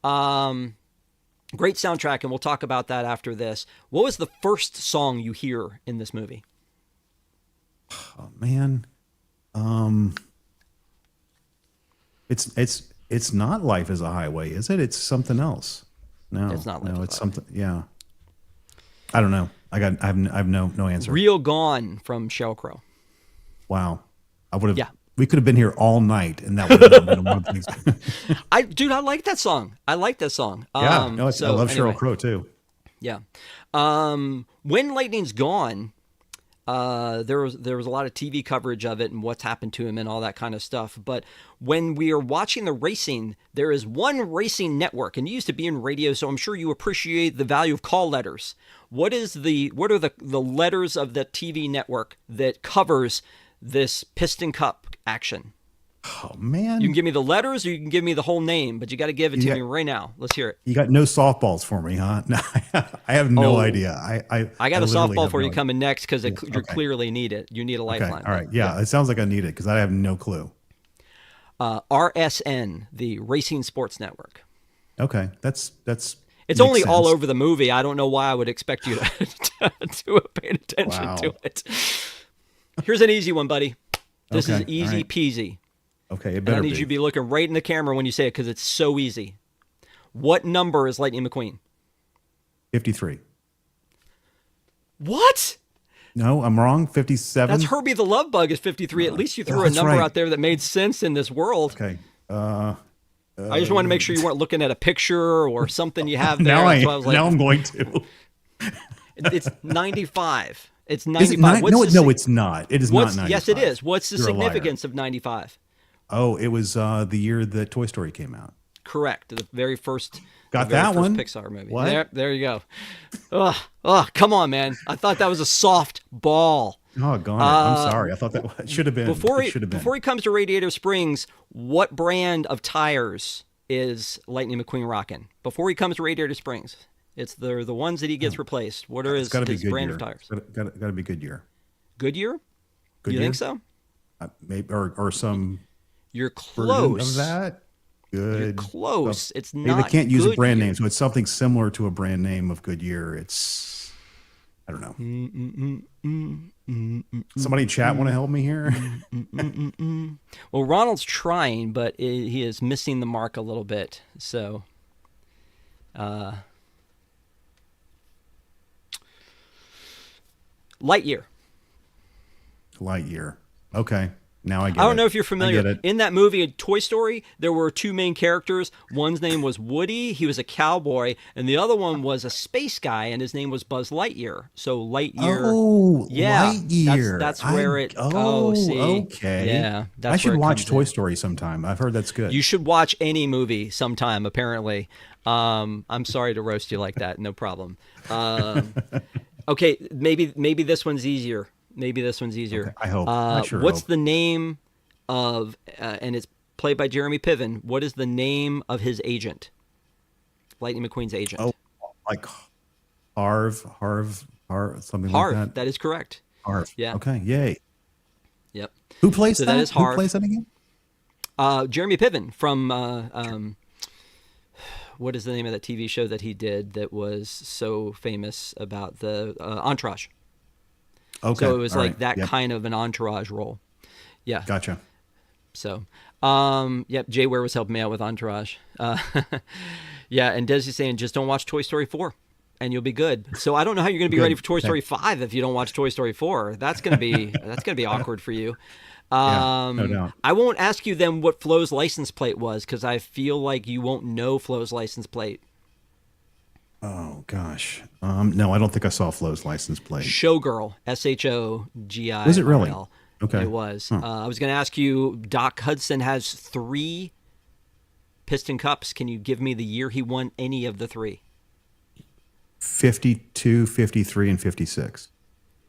Great soundtrack, and we'll talk about that after this. What was the first song you hear in this movie? Oh, man. It's not Life is a Highway, is it? It's something else. No, it's not. No, it's something. Yeah, I don't know. I have no answer. Real Gone from Sheryl Crow. Wow, I would have. Yeah, we could have been here all night, and that would have been one of the things. I like that song. I like that song. Yeah, I love Sheryl Crow too. Yeah. When Lightning's Gone, there was a lot of TV coverage of it and what's happened to him and all that kind of stuff. But when we are watching the racing, there is one racing network, and you used to be in radio, so I'm sure you appreciate the value of call letters. What are the letters of the TV network that covers this Piston Cup action? Oh, man. You can give me the letters or you can give me the whole name, but you got to give it to me right now. Let's hear it. You got no softballs for me, huh? No, I have no idea. I got a softball for you coming next, because you clearly need it. You need a lifeline. All right. Yeah, it sounds like I need it because I have no clue. RSN, the Racing Sports Network. Okay, that's it's only sense. All over the movie. I don't know why I would expect you to have paid attention to it. Here's an easy one, buddy. This is easy peasy. Okay, it better be. I need you to be looking right in the camera when you say it, because it's so easy. What number is Lightning McQueen? 53. What? No, I'm wrong. 57. That's Herbie the Love Bug is 53. At least you threw a number out there that made sense in this world. Okay. I just wanted to make sure you weren't looking at a picture or something you have there. Now That's why I was like, now I'm going to. it's 95. It's Is it 95. no, it's not. It is not 95. Yes, it is. What's the You're a liar. significance of 95? Oh, it was the year that Toy Story came out. Correct. The very first. Got the very that first one. Pixar movie. What? There you go. Oh, come on, man. I thought that was a soft ball. Oh, gone it. I'm sorry. I thought that should have been. Before Before he comes to Radiator Springs, what brand of tires is Lightning McQueen rocking? Before he comes to Radiator Springs, it's the ones that he gets replaced. What are his brand of tires? Got to be Goodyear. Goodyear? You think so? Maybe or some. You're version close. of that. Good. You're close. It's Maybe not. they can't use a brand Goodyear. name, so it's something similar to a brand name of Goodyear. It's I don't know. Somebody in chat want to help me here? Well, Ronald's trying, but he is missing the mark a little bit. So, Lightyear. Lightyear. Okay. Now I get it. I don't know if you're familiar. I get it. In that movie, Toy Story, there were two main characters. One's name was Woody. He was a cowboy. And the other one was a space guy, and his name was Buzz Lightyear. So Lightyear. Oh, yeah, Lightyear. That's where it. See. Okay. Yeah. That's I should where it watch comes Toy in. Story sometime. I've heard that's good. You should watch any movie sometime, apparently. I'm sorry to roast you like that. No problem. Okay, maybe this one's easier. Okay, I hope. I sure What's hope. the name of, and it's played by Jeremy Piven, what is the name of his agent? Lightning McQueen's agent. Oh, like Harv, something Harv, like that. that is correct. Harv. Yeah. Okay, yay. Yep. Who plays So that? that is Harv. Who plays that again? Jeremy Piven from, what is the name of that TV show that he did that was so famous about the Entourage? Okay. So it was all like right. that Yep. kind of an Entourage role. Yeah. Gotcha. So, yep, Jay Ware was helping me out with Entourage. Yeah, and Desi's saying, just don't watch Toy Story 4, and you'll be good. So I don't know how you're going to be ready for Toy Story 5 if you don't watch Toy Story 4. That's going to be awkward for you. Yeah, no doubt. I won't ask you then what Flo's license plate was, because I feel like you won't know Flo's license plate. Oh gosh. No, I don't think I saw Flo's license plate. Showgirl, SHOGI. Was it really? Okay. It was. Huh. I was going to ask you, Doc Hudson has 3 Piston Cups. Can you give me the year he won any of the 3? 52, 53, and 56.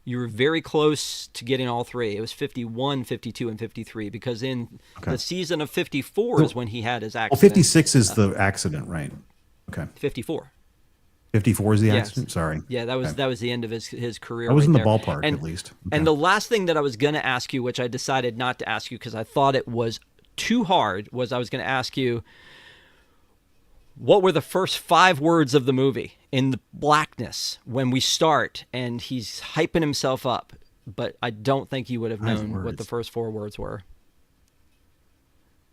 You were very close to getting all 3. It was 51, 52, and 53, because in the season of 54 is when he had his accident. Well, 56 is the accident, right? Okay. 54. 54 is the Yes. accident? Sorry. Yeah, that was Okay. that was the end of his career. I was right in the there. ballpark, And- at least. And Okay. the last thing that I was going to ask you, which I decided not to ask you because I thought it was too hard, was I was going to ask you, what were the first 5 words of the movie in the blackness when we start and he's hyping himself up? But I don't think you would have 5 known what words. the first 4 words were.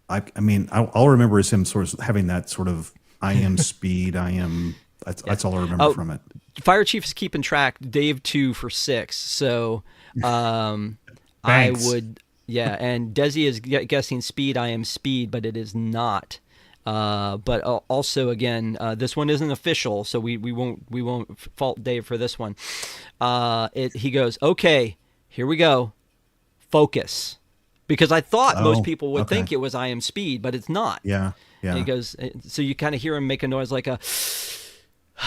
I mean, all I remember is him sort of having that sort of, I am speed, I am, that's all I remember from it. Fire Chief is keeping track. Dave 2 for 6. So I Thanks. would, yeah. And Desi is guessing speed. I am speed, but it is not. But also, again, this one isn't official, so we won't fault Dave for this one. He goes, okay, here we go. Focus. Because I thought most people would think it was I am speed, but it's not. Yeah. Yeah. And he goes, so you kind of hear him make a noise like a,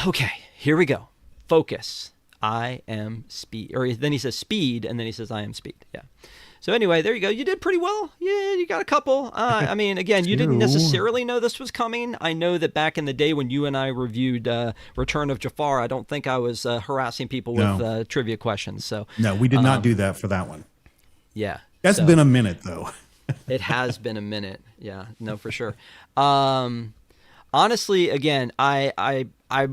okay, here we go. Focus. I am speed. Or then he says speed, and then he says I am speed. Yeah. So anyway, there you go. You did pretty well. Yeah, you got a couple. I mean, again, you didn't necessarily know this was coming. I know that back in the day when you and I reviewed Return of Jafar, I don't think I was harassing people with trivia questions. So No, we did not do that for that one. yeah. That's been a minute, though. It has been a minute. Yeah, no, for sure. Honestly, again, I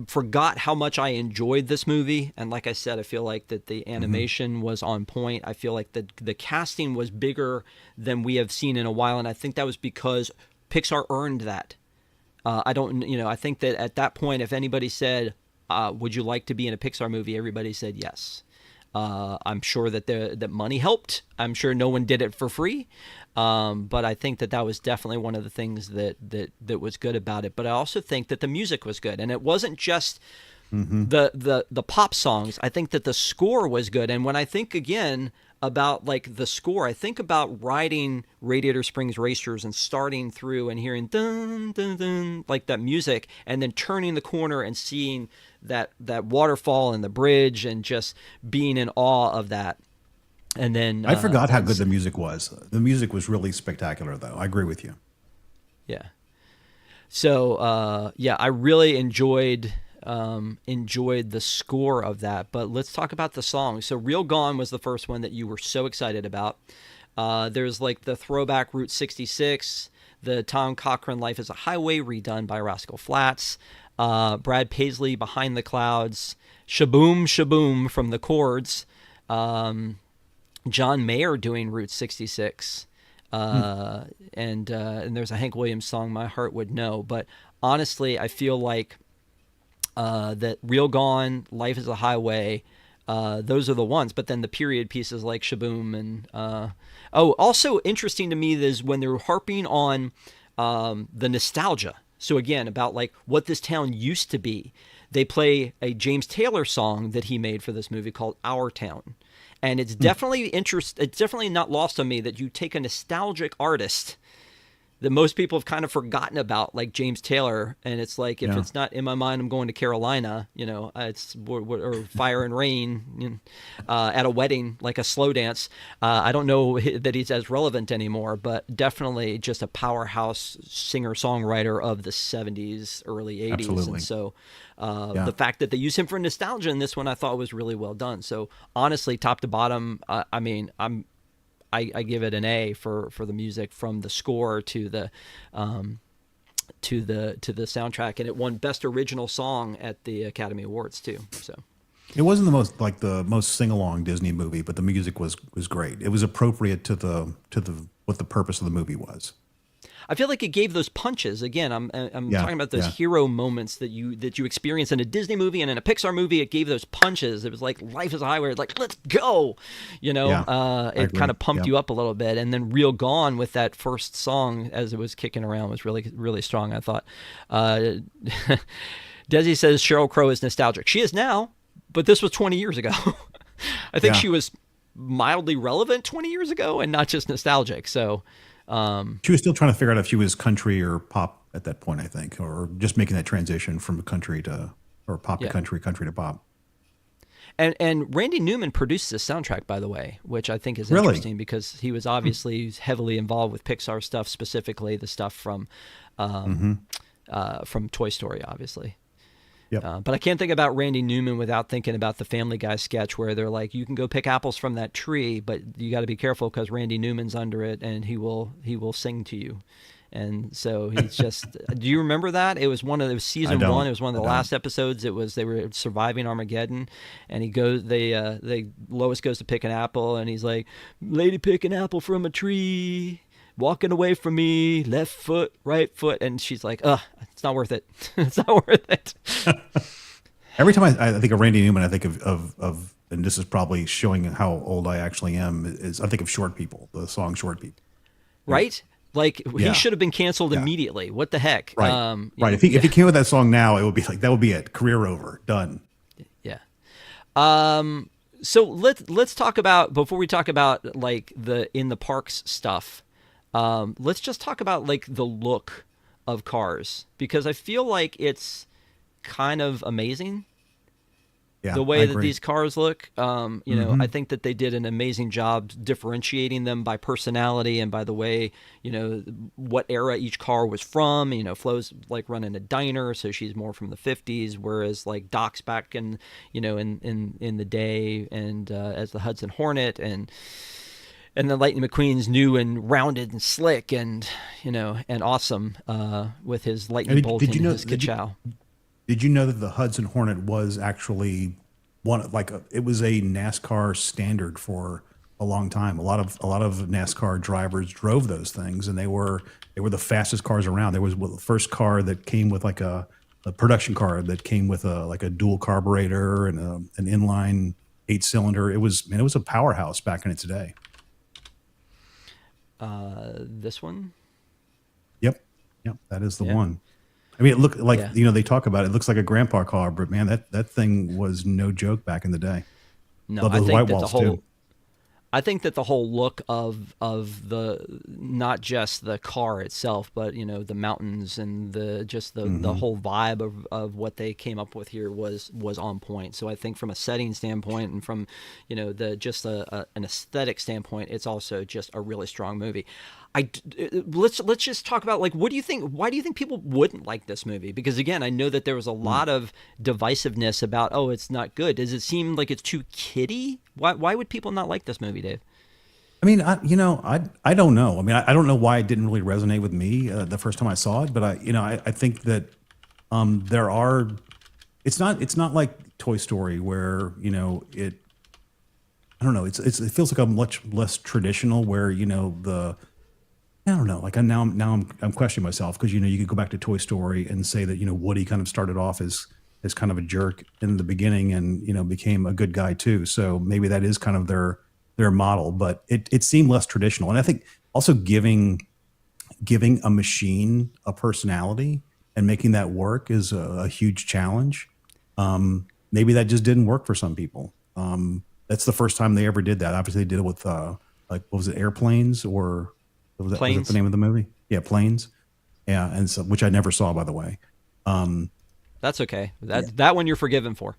forgot how much I enjoyed this movie, and like I said, I feel like that the animation was on point. I feel like the casting was bigger than we have seen in a while, and I think that was because Pixar earned that. I think that at that point, if anybody said, "Would you like to be in a Pixar movie?" everybody said yes. I'm sure that money helped. I'm sure no one did it for free, but I think that was definitely one of the things that was good about it. But I also think that the music was good, and it wasn't just the pop songs. I think that the score was good, and when I think again about like the score, I think about riding Radiator Springs Racers and starting through and hearing dun dun dun like that music, and then turning the corner and seeing that waterfall and the bridge, and just being in awe of that. And then I forgot how good the music was. The music was really spectacular, though. I agree with you. Yeah. So yeah, I really enjoyed the score of that. But let's talk about the song. So Real Gone was the first one that you were so excited about. There's like the throwback Route 66, the Tom Cochrane Life is a Highway redone by Rascal Flatts, Brad Paisley Behind the Clouds, Shaboom Shaboom from the Chords, John Mayer doing Route 66, and there's a Hank Williams song, My Heart Would Know. But honestly, I feel like that Real Gone, Life is a Highway, those are the ones. But then the period pieces like Shaboom and also interesting to me is when they're harping on the nostalgia. So again, about like what this town used to be. They play a James Taylor song that he made for this movie called Our Town. And it's definitely it's definitely not lost on me that you take a nostalgic artist that most people have kind of forgotten about, like James Taylor, and it's like, if it's not In My Mind, I'm Going to Carolina, it's or Fire and Rain, at a wedding, like a slow dance. I don't know that he's as relevant anymore, but definitely just a powerhouse singer-songwriter of the 70s, early 80s. Absolutely. And so the fact that they use him for nostalgia in this one, I thought was really well done. So honestly, top to bottom, I give it an A for the music, from the score to the soundtrack, and it won Best Original Song at the Academy Awards too. So it wasn't the most sing-along Disney movie, but the music was great. It was appropriate to the what the purpose of the movie was. I feel like it gave those punches. Again, I'm talking about those hero moments that you experience in a Disney movie and in a Pixar movie. It gave those punches. It was like Life is a Highway. Like, let's go. It kind of pumped you up a little bit. And then Real Gone with that first song as it was kicking around was really, really strong, I thought. Desi says Sheryl Crow is nostalgic. She is now, but this was 20 years ago. I think she was mildly relevant 20 years ago and not just nostalgic. So she was still trying to figure out if she was country or pop at that point, I think, or just making that transition from country to, or pop to country, country to pop. And Randy Newman produced this soundtrack, by the way, which I think is interesting because he was obviously heavily involved with Pixar stuff, specifically the stuff from Toy Story, obviously. Yep. But I can't think about Randy Newman without thinking about the Family Guy sketch where they're like, you can go pick apples from that tree, but you got to be careful because Randy Newman's under it and he will sing to you. And so he's just, do you remember that? It was season one. It was one of the last episodes. They were surviving Armageddon, and Lois goes to pick an apple and he's like, lady, pick an apple from a tree. Walking away from me, left foot, right foot, and she's like, it's not worth it. It's not worth it. Every time I think of Randy Newman, I think of, and this is probably showing how old I actually am, is I think of Short People, the song Short People. Right? Like, he should have been canceled immediately. What the heck? Right. Right. If he came with that song now, it would be like, that would be it. Career over. Done. Yeah. So let's talk about, before we talk about like the in the parks stuff, let's just talk about like the look of Cars, because I feel like it's kind of amazing. The way that these cars look, I think that they did an amazing job differentiating them by personality and by the way, what era each car was from. Flo's like running a diner, so she's more from the 50s, whereas like Doc's back in the day, and as the Hudson Hornet, and then Lightning McQueen's new and rounded and slick and awesome with his lightning bolt and his ka-chow. Did you know that the Hudson Hornet was actually it was a NASCAR standard for a long time? A lot of NASCAR drivers drove those things, and they were the fastest cars around. There was the first car that came with like a production car that came with a dual carburetor and an inline 8-cylinder. It was, man, it was a powerhouse back in its day. This one? Yep. Yep. That is the Yeah. one. I mean, it looked like, Yeah. they talk about it. It looks like a grandpa car, but man, that thing was no joke back in the day. No, Love I those think white that the walls too. whole I think that the whole look of the not just the car itself, but the mountains and the just the Hmm. whole vibe of what they came up with here was on point. So I think from a setting standpoint and from the just an aesthetic standpoint, it's also just a really strong movie. Let's just talk about, like, what do you think? Why do you think people wouldn't like this movie? Because again, I know that there was a lot of divisiveness about, oh, it's not good. Does it seem like it's too kiddie? Why would people not like this movie, Dave? I mean, I don't know. I mean, I don't know why it didn't really resonate with me the first time I saw it, but I think that there are. It's not like Toy Story where it. I don't know. It feels like a much less traditional where the. I don't know. Like I'm questioning myself because you could go back to Toy Story and say that Woody kind of started off as kind of a jerk in the beginning and became a good guy too. So maybe that is kind of their model, but it seemed less traditional. And I think also giving a machine a personality and making that work is a huge challenge. Maybe that just didn't work for some people. That's the first time they ever did that. Obviously, they did it with like, what was it, Airplanes, or was that the Planes? name of the movie? Yeah, Planes. Yeah, and so, which I never saw, by the way. Um, That's okay. yeah, That one you're forgiven for.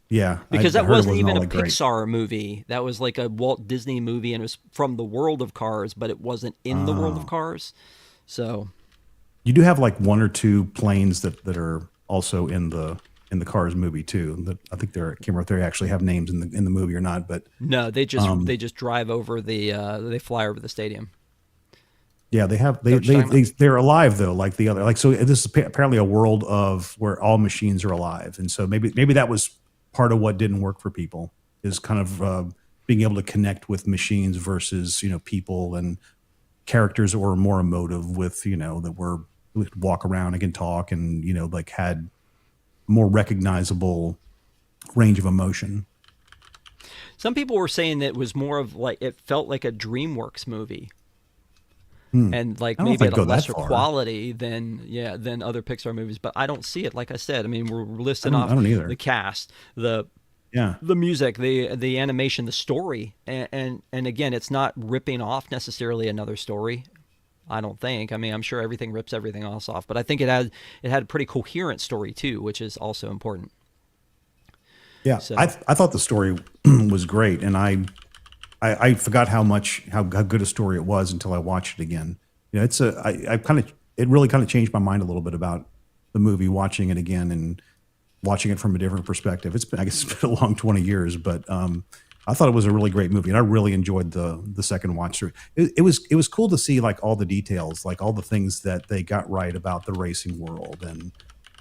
yeah, I Because that heard it wasn't wasn't even all a that great. Pixar movie. That was like a Walt Disney movie, and it was from the world of Cars, but it wasn't in the world of Oh, Cars. So, you do have like one or two planes that are also in the Cars movie too. That I think they're, I can't remember if they actually have names in the movie or not, but no, um, they just drive over they fly over the stadium. yeah, they have Is that what you're talking about? they're alive though, like the other, like, so this is apparently a world of where all machines are alive, and so maybe that was part of what didn't work for people, is kind of being able to connect with machines versus people and characters that were more emotive with that were, who could walk around and can talk and like had more recognizable range of emotion. Some people were saying that it was more of like, it felt like a DreamWorks movie, Hmm. and like I don't know if maybe I'd at a go that lesser far. quality than other Pixar movies. But I don't see it. Like I said, I mean, we're I listing don't. off I don't either. the cast, Yeah. the music, the animation, the story, and again, it's not ripping off necessarily another story. I don't think. I mean, I'm sure everything rips everything else off, but I think it had a pretty coherent story too, which is also important. Yeah, I So I thought the story was great, and I forgot how good a story it was until I watched it again. It's a I kind of, it really kind of changed my mind a little bit about the movie, watching it again and watching it from a different perspective. It's been, I guess, it's been a long 20 years, but I thought it was a really great movie, and I really enjoyed the second watch through. It was cool to see like all the details, like all the things that they got right about the racing world, and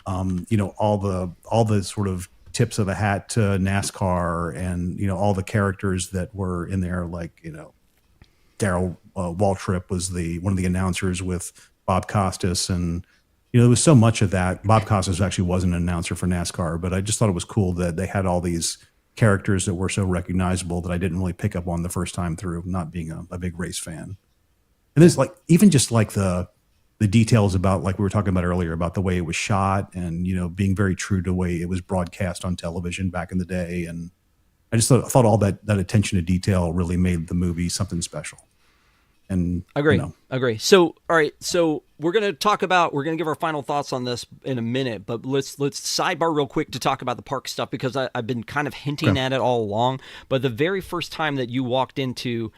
all the sort of tips of the hat to NASCAR, and all the characters that were in there, like Daryl Waltrip was the one of the announcers with Bob Costas, and there was so much of that. Bob Costas actually wasn't an announcer for NASCAR, but I just thought it was cool that they had all these characters that were so recognizable that I didn't really pick up on the first time through, not being a big race fan. And yeah, there's like even just like the details about, like we were talking about earlier, about the way it was shot, and being very true to the way it was broadcast on television back in the day. And I just thought all that attention to detail really made the movie something special. And agree, agree. So all right, so we're gonna give our final thoughts on this in a minute, but let's sidebar real quick to talk about the park stuff, because I've been kind of hinting okay. at it all along. But the very first time that you walked into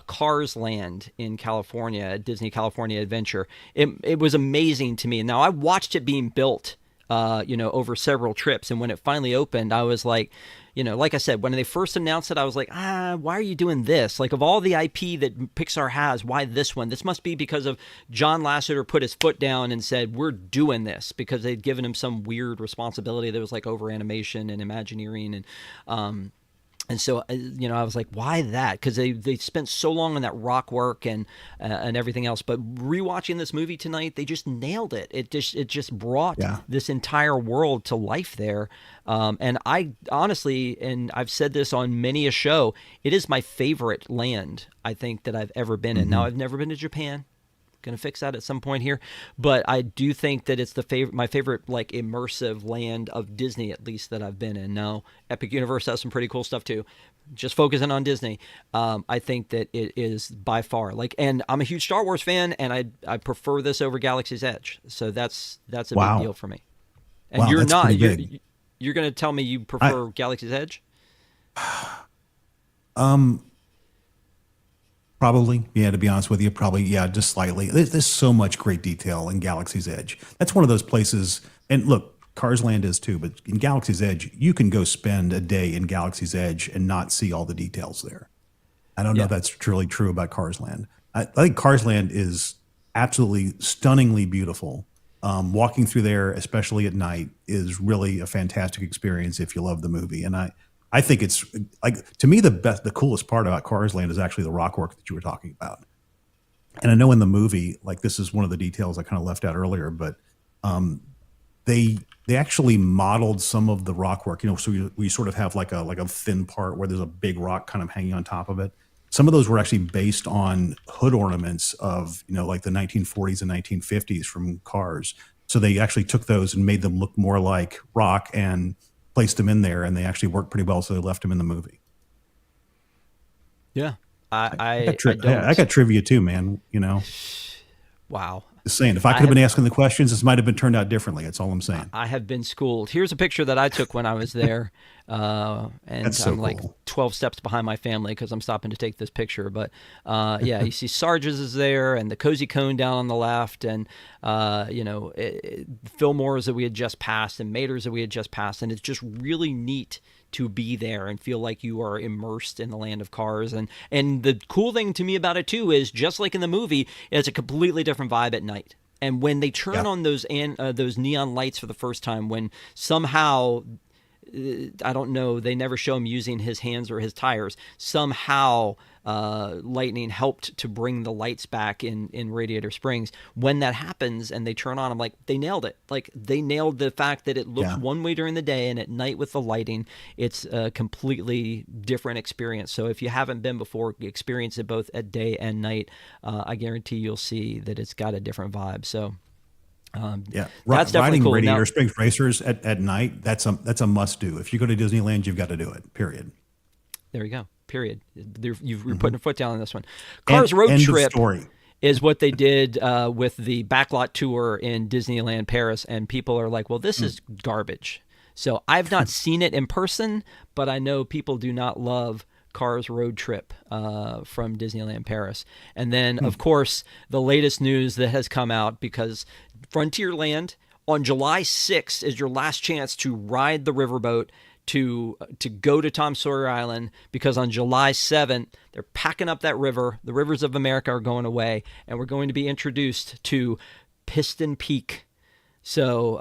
Cars Land in California at Disney California Adventure, it was amazing to me. Now I watched it being built over several trips. And when it finally opened, I was like, like I said, when they first announced it, I was like, why are you doing this? Like, of all the IP that Pixar has, why this one? This must be because of John Lasseter put his foot down and said, we're doing this, because they'd given him some weird responsibility that was like over animation and Imagineering. And And so, I was like, why that? Because they spent so long on that rock work and everything else. But rewatching this movie tonight, they just nailed it. It just brought Yeah. this entire world to life there. And I honestly, and I've said this on many a show, it is my favorite land I think that I've ever been in. Now, Hmm. I've never been to Japan. Gonna fix that at some point here, but I do think that it's my favorite like immersive land of Disney, at least that I've been in. Now, Epic Universe has some pretty cool stuff too. Just focusing on Disney, I think that it is by far like, and I'm a huge Star Wars fan, and I prefer this over Galaxy's Edge, so that's a big deal Wow. for me. And Wow, you're that's pretty not big. you're gonna tell me you I prefer Galaxy's Edge? um Probably, yeah. To be honest with you, probably, yeah, just slightly. There's so much great detail in Galaxy's Edge. That's one of those places. And look, Cars Land is too, but in Galaxy's Edge, you can go spend a day in Galaxy's Edge and not see all the details there. I don't know Yeah, if that's truly true about Cars Land. I think Cars Land is absolutely stunningly beautiful. Walking through there, especially at night, is really a fantastic experience if you love the movie. And I think it's like, to me, the coolest part about Cars Land is actually the rock work that you were talking about. And I know in the movie, like, this is one of the details I kind of left out earlier, but um, they actually modeled some of the rock work. So we sort of have like a thin part where there's a big rock kind of hanging on top of it. Some of those were actually based on hood ornaments of like the 1940s and 1950s from cars. So they actually took those and made them look more like rock and placed them in there, and they actually worked pretty well. So they left them in the movie. yeah. I, I I got I, I I don't. got trivia too, man. Wow. Just saying, if I I could have been have asking the questions, this might have been turned out differently. That's all I'm saying. I have been schooled. Here's a picture that I took when I was there, That's and so I'm like cool. 12 steps behind my family because I'm stopping to take this picture. But yeah, you see Sarge's is there, and the Cozy Cone down on the left, and Fillmore's that we had just passed, and Mater's that we had just passed, and it's just really neat to be there and feel like you are immersed in the land of cars. And the cool thing to me about it too is, just like in the movie, it's a completely different vibe at night. And when they turn Yeah. on those neon lights for the first time, when somehow, I don't know, they never show him using his hands or his tires. Somehow, Lightning helped to bring the lights back in Radiator Springs. When that happens and they turn on, I'm like, they nailed it. Like, they nailed the fact that it looks Yeah. one way during the day, and at night with the lighting, it's a completely different experience. So if you haven't been before, experience it both at day and night. I guarantee you'll see that it's got a different vibe. So um, Yeah, that's definitely riding cool. Radiator Now, Springs racers at night, that's a must do. If you go to Disneyland, you've got to do it. Period. there you go. Period. You're Hmm. putting a foot down on this one. And Cars Road end of Trip story. is what they did with the backlot tour in Disneyland Paris, and people are like, "Well, this Mm. is garbage." So I've not seen it in person, but I know people do not love Cars Road Trip from Disneyland Paris. And then, Hmm. of course, the latest news that has come out, because Frontierland on July 6th is your last chance to ride the riverboat to go to Tom Sawyer Island, because on July 7th they're packing up that river. The rivers of America are going away, and we're going to be introduced to Piston Peak. So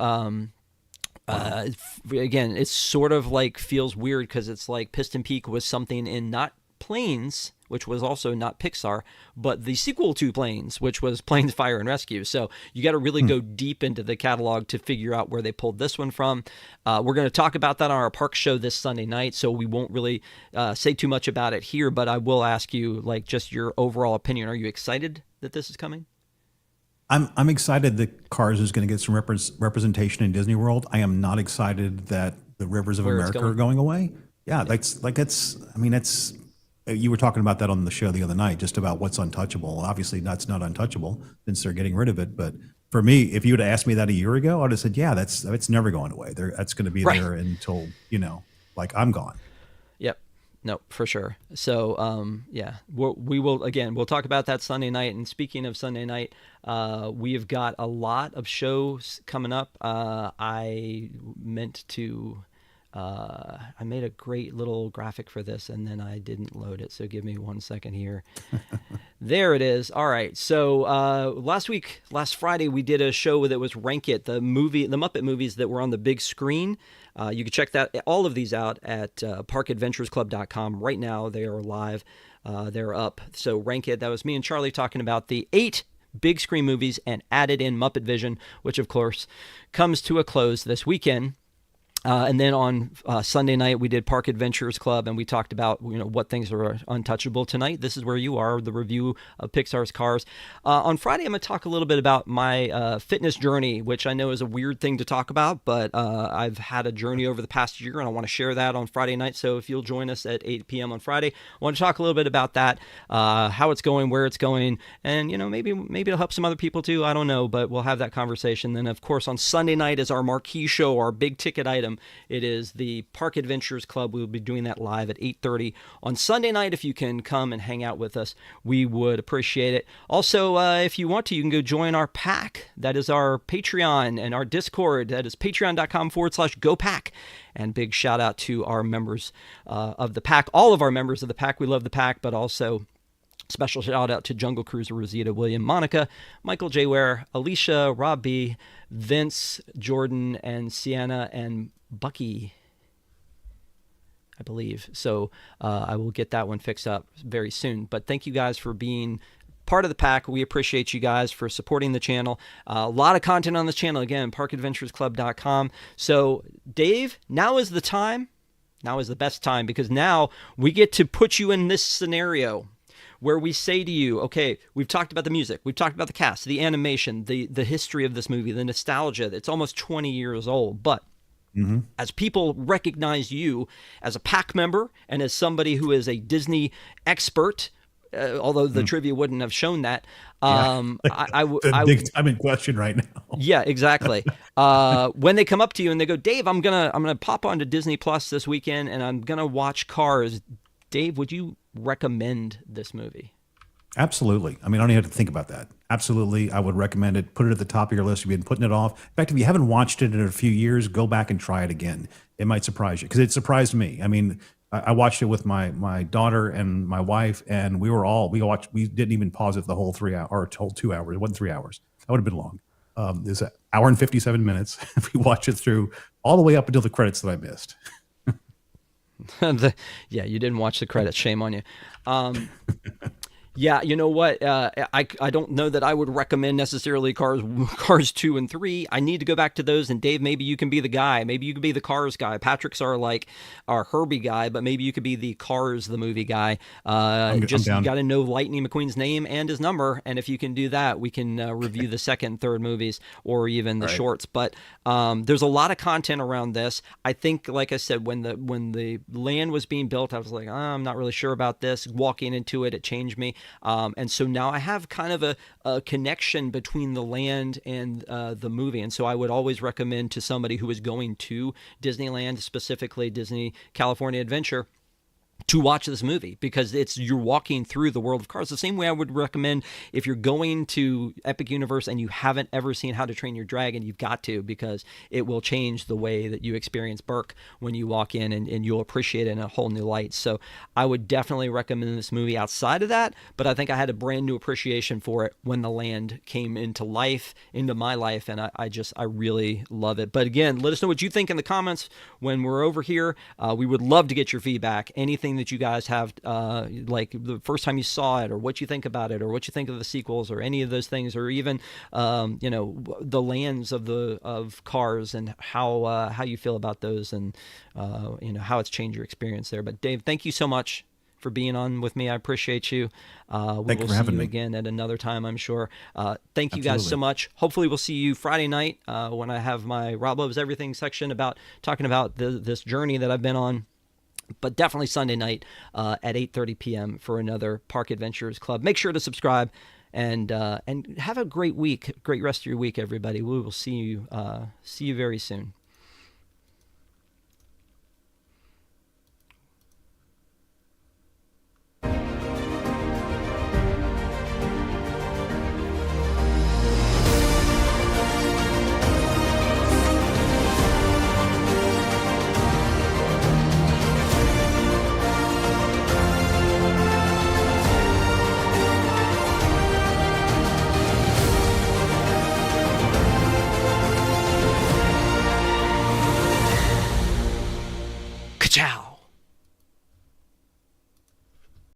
Wow. again, it's sort of like feels weird because it's like Piston Peak was something in not Planes, which was also not Pixar, but the sequel to Planes, which was Planes Fire and Rescue. So you got to really Hmm. go deep into the catalog to figure out where they pulled this one from. We're going to talk about that on our park show this Sunday night, so we won't really say too much about it here, but I will ask you, like, just your overall opinion. Are you excited that this is coming? I'm excited that Cars is going to get some representation in Disney World. I am not excited that the rivers of Where it's America are going? going away. Yeah, that's. I mean, that's. You were talking about that on the show the other night, just about what's untouchable. Obviously, that's not untouchable since they're getting rid of it. But for me, if you would have asked me that a year ago, I'd have said, yeah, that's never going away. That's going to be Right. there until like I'm gone. Yep. No, for sure. So, yeah, we will, again, we'll talk about that Sunday night. And speaking of Sunday night, we have got a lot of shows coming up. I meant to I made a great little graphic for this, and then I didn't load it. So give me 1 second here. There it is. All right. So last Friday, we did a show that was Rank It, the Muppet movies that were on the big screen. You can check all of these out at parkadventuresclub.com. Right now, they are live. They're up. So Rank It. That was me and Charlie talking about the 8 big screen movies and added in Muppet Vision, which of course comes to a close this weekend. And then on Sunday night, we did Park Adventures Club, and we talked about what things are untouchable. Tonight, this is where you are, the review of Pixar's Cars. On Friday, I'm going to talk a little bit about my fitness journey, which I know is a weird thing to talk about, but I've had a journey over the past year, and I want to share that on Friday night. So if you'll join us at 8 p.m. on Friday, I want to talk a little bit about that, how it's going, where it's going, and maybe it'll help some other people too. I don't know, but we'll have that conversation. Then, of course, on Sunday night is our marquee show, our big ticket item. It is the Park Adventures Club. We'll be doing that live at 8:30 on Sunday night. If you can come and hang out with us, we would appreciate it. Also, if you want to, you can go join our pack. That is our Patreon and our Discord. That is patreon.com/GoPack. And big shout out to our members of the pack, all of our members of the pack. We love the pack, but also special shout out to Jungle Cruiser, Rosita, William, Monica, Michael J. Ware, Alicia, Rob B., Vince, Jordan, and Sienna, and Bucky, I believe. So I will get that one fixed up very soon. But thank you guys for being part of the pack. We appreciate you guys for supporting the channel. A lot of content on this channel. Again, parkadventuresclub.com. So Dave, now is the time. Now is the best time, because now we get to put you in this scenario where we say to you, okay, we've talked about the music, we've talked about the cast, the animation, the history of this movie, the nostalgia. It's almost 20 years old, but as people recognize you as a pack member and as somebody who is a Disney expert, although the trivia wouldn't have shown that, I'm in question right now. Yeah, exactly. When they come up to you and they go, Dave, I'm gonna pop onto Disney Plus this weekend and I'm gonna watch Cars. Dave, would you recommend this movie? Absolutely. I mean, I don't even have to think about that. Absolutely. I would recommend it. Put it at the top of your list. You've been putting it off. In fact, if you haven't watched it in a few years, go back and try it again. It might surprise you, because it surprised me. I mean, I watched it with my daughter and my wife, and we didn't even pause it the whole 3 hour or whole 2 hours. It wasn't 3 hours. That would have been long. It's an hour and 57 minutes. We watched it through all the way up until the credits that I missed. Yeah, you didn't watch the credits. Shame on you. Yeah, you know what? I don't know that I would recommend necessarily Cars 2 and 3. I need to go back to those. And Dave, maybe you can be the guy. Maybe you could be the Cars guy. Patrick's our Herbie guy, but maybe you could be the Cars, the movie guy. You got to know Lightning McQueen's name and his number. And if you can do that, we can review the second and third movies, or even the shorts. But there's a lot of content around this. I think, like I said, when the land was being built, I was like, I'm not really sure about this. Walking into it, it changed me. And so now I have kind of a connection between the land and the movie. And so I would always recommend to somebody who is going to Disneyland, specifically Disney California Adventure, to watch this movie, because you're walking through the world of Cars. The same way I would recommend, if you're going to Epic Universe and you haven't ever seen How to Train Your Dragon, you've got to, because it will change the way that you experience Burke when you walk in, and you'll appreciate it in a whole new light. So I would definitely recommend this movie outside of that, but I think I had a brand new appreciation for it when the land came into my life, and I really love it. But again, let us know what you think in the comments when we're over here. We would love to get your feedback. Anything that you guys have, like the first time you saw it, or what you think about it, or what you think of the sequels, or any of those things, or even the lands of Cars, and how you feel about those, and how it's changed your experience there. But Dave, thank you so much for being on with me. I appreciate you. We will see you again at another time, I'm sure. Thank you guys so much. Hopefully we'll see you Friday night when I have my Rob Loves Everything section talking about this journey that I've been on. But definitely Sunday night at 8:30 p.m. for another Park Adventures Club. Make sure to subscribe, and have a great week, great rest of your week, everybody. We will see you very soon. Ciao.